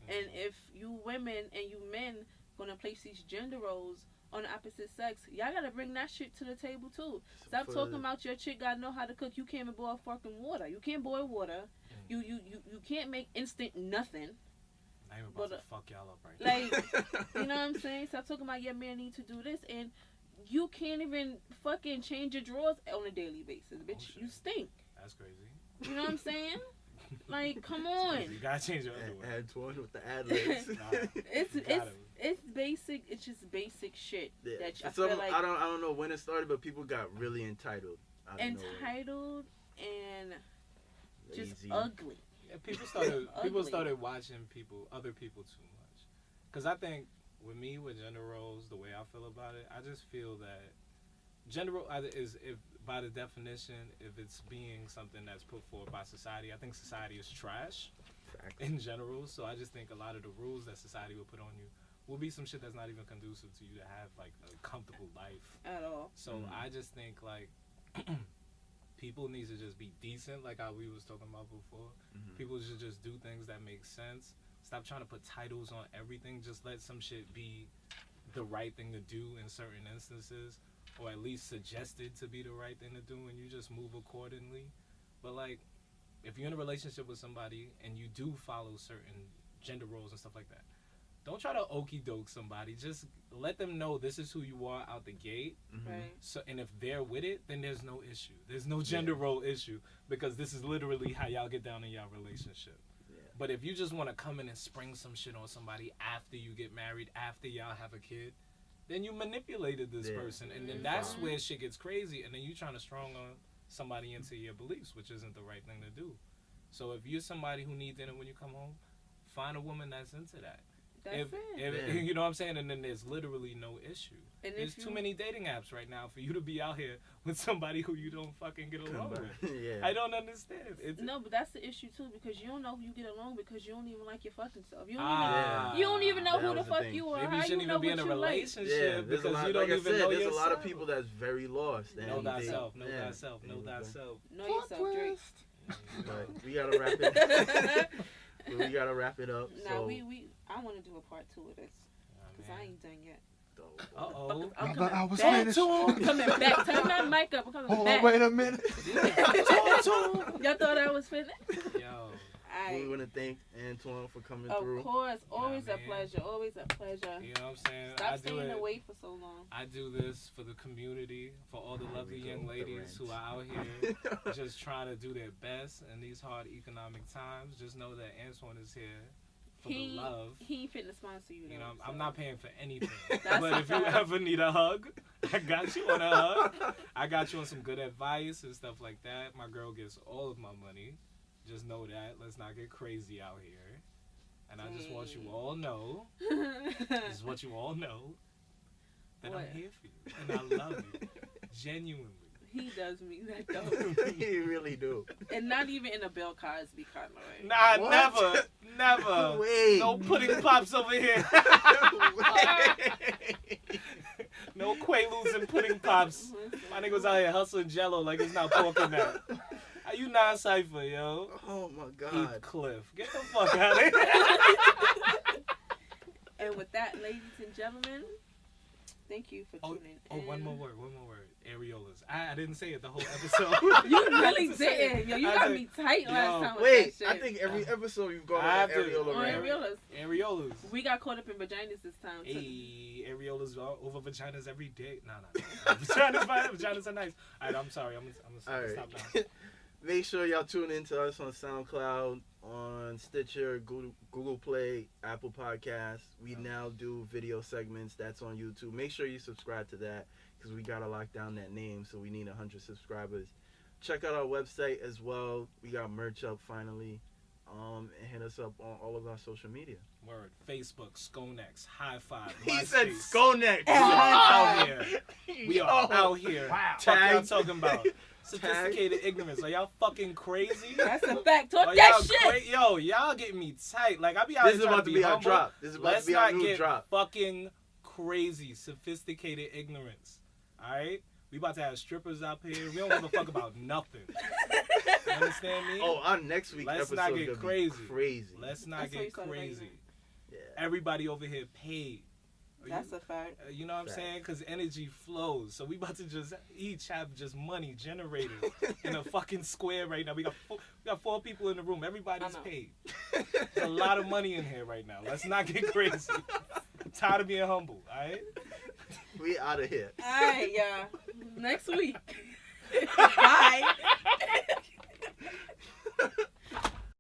And if you women and you men gonna place these gender roles on the opposite sex, y'all gotta bring that shit to the table too. Stop talking about your chick gotta know how to cook. You can't even boil fucking water. You can't boil water. You can't make instant nothing. I ain't about to fuck y'all up right now. You know what I'm saying? Stop talking about your man need to do this, and you can't even fucking change your drawers on a daily basis, bitch. You stink. That's crazy. You know what I'm saying? Like, come on. You gotta change your underwear. Antoine with the ad libs. It's basic. It's just basic shit. Yeah. That I Some, feel like I don't know when it started, but people got really entitled. entitled and just Lazy. ugly. Yeah, people Ugly. started watching other people too much. Because I think with me, with gender roles, the way I feel about it, I just feel that gender role is, if by the definition, if it's being something that's put forward by society, I think society is trash in general. So I just think a lot of the rules that society will put on you will be some shit that's not even conducive to you to have like a comfortable life At all. So I just think like people need to just be decent, like how we was talking about before. People should just do things that make sense. Stop trying to put titles on everything. Just let some shit be the right thing to do in certain instances, or at least suggested to be the right thing to do, and you just move accordingly. But like, if you're in a relationship with somebody and you do follow certain gender roles and stuff like that, don't try to okie doke somebody. Just let them know this is who you are out the gate. Right. So, and if they're with it, then there's no issue. There's no gender role issue, because this is literally how y'all get down in y'all relationship. Yeah. But if you just want to come in and spring some shit on somebody after you get married, after y'all have a kid, then you manipulated this person, and then that's where shit gets crazy. And then you trying to strong on somebody into your beliefs, which isn't the right thing to do. So if you're somebody who needs dinner when you come home, find a woman that's into that. If you know what I'm saying, and then there's literally no issue. And there's too many dating apps right now for you to be out here with somebody who you don't fucking get along with. I don't understand. No, but that's the issue too, because you don't know who you get along because you don't even like your fucking self. You don't even know who the fuck you are. Maybe you shouldn't even be in a relationship because you don't even know yourself. There's a lot of people that's very lost. Know thyself. Know thyself. Know thyself. Know yourself, Drake. But we gotta wrap it. We gotta wrap it up. Nah, I want to do a part 2 of this because I ain't done yet. Uh-oh. I was finished. I'm coming back. Turn that mic up. I'm coming back. Hold on, wait a minute. Y'all thought I was finished? Yo. We want to thank Antoine for coming through. Of course. Always a pleasure. Always a pleasure. You know what I'm saying? Stop staying away for so long. I do this for the community, for all the lovely young ladies who are out here just trying to do their best in these hard economic times. Just know that Antoine is here for the love. He ain't finna sponsor you, though. You know, I'm not paying for anything. But if you ever need a hug, I got you on a hug. I got you on some good advice and stuff like that. My girl gets all of my money. Just know that. Let's not get crazy out here. And I just want you all know, that I'm here for you. And I love you. Genuinely. He does mean that, though. He really do. And not even in a Bill Cosby kind of way. Nah, what? Never. Wait. No pudding pops over here. No Quaaludes and pudding pops. My nigga was out here hustling Jello like it's not pork in that. How you non-cypher, yo? Oh, my God. Heathcliff. Get the fuck out of here. And with that, ladies and gentlemen, thank you for tuning in. Oh, one more word. Areolas. I didn't say it the whole episode. You really didn't. Yo, you got me tight last time with wait, that shit. I think every episode you've gone on areola. Areolas. We got caught up in vaginas this time, too. Hey, areolas over vaginas every day. Nah. Vaginas are nice. All right, I'm sorry. I'm gonna stop now. Make sure y'all tune in to us on SoundCloud, on Stitcher, Google Play, Apple Podcasts. We now do video segments. That's on YouTube. Make sure you subscribe to that because we got to lock down that name, so we need 100 subscribers. Check out our website as well. We got merch up finally. And hit us up on all of our social media. Word. Facebook, Skonex, High Five, He MySpace. said Skonex. We are out here. We are out here. Wow. What y'all talking about? Sophisticated ignorance. Are y'all fucking crazy? That's a fact. Talk that shit. Yo, y'all getting me tight. Like, I be out here. This is about to be our drop. This is about to be our new drop. Fucking crazy. Sophisticated ignorance. Alright? We about to have strippers up here. We don't give a fuck about nothing. You understand me? Oh, our next week Let's episode not get gonna crazy. Be crazy. Let's not get crazy. Yeah. Everybody over here paid. That's a fact. You know what I'm saying? Because energy flows. So we about to just each have just money generated in a fucking square right now. We got 4 people in the room. Everybody's paid. There's a lot of money in here right now. Let's not get crazy. I'm tired of being humble. All right? We out of here. All right, y'all. Next week. Bye.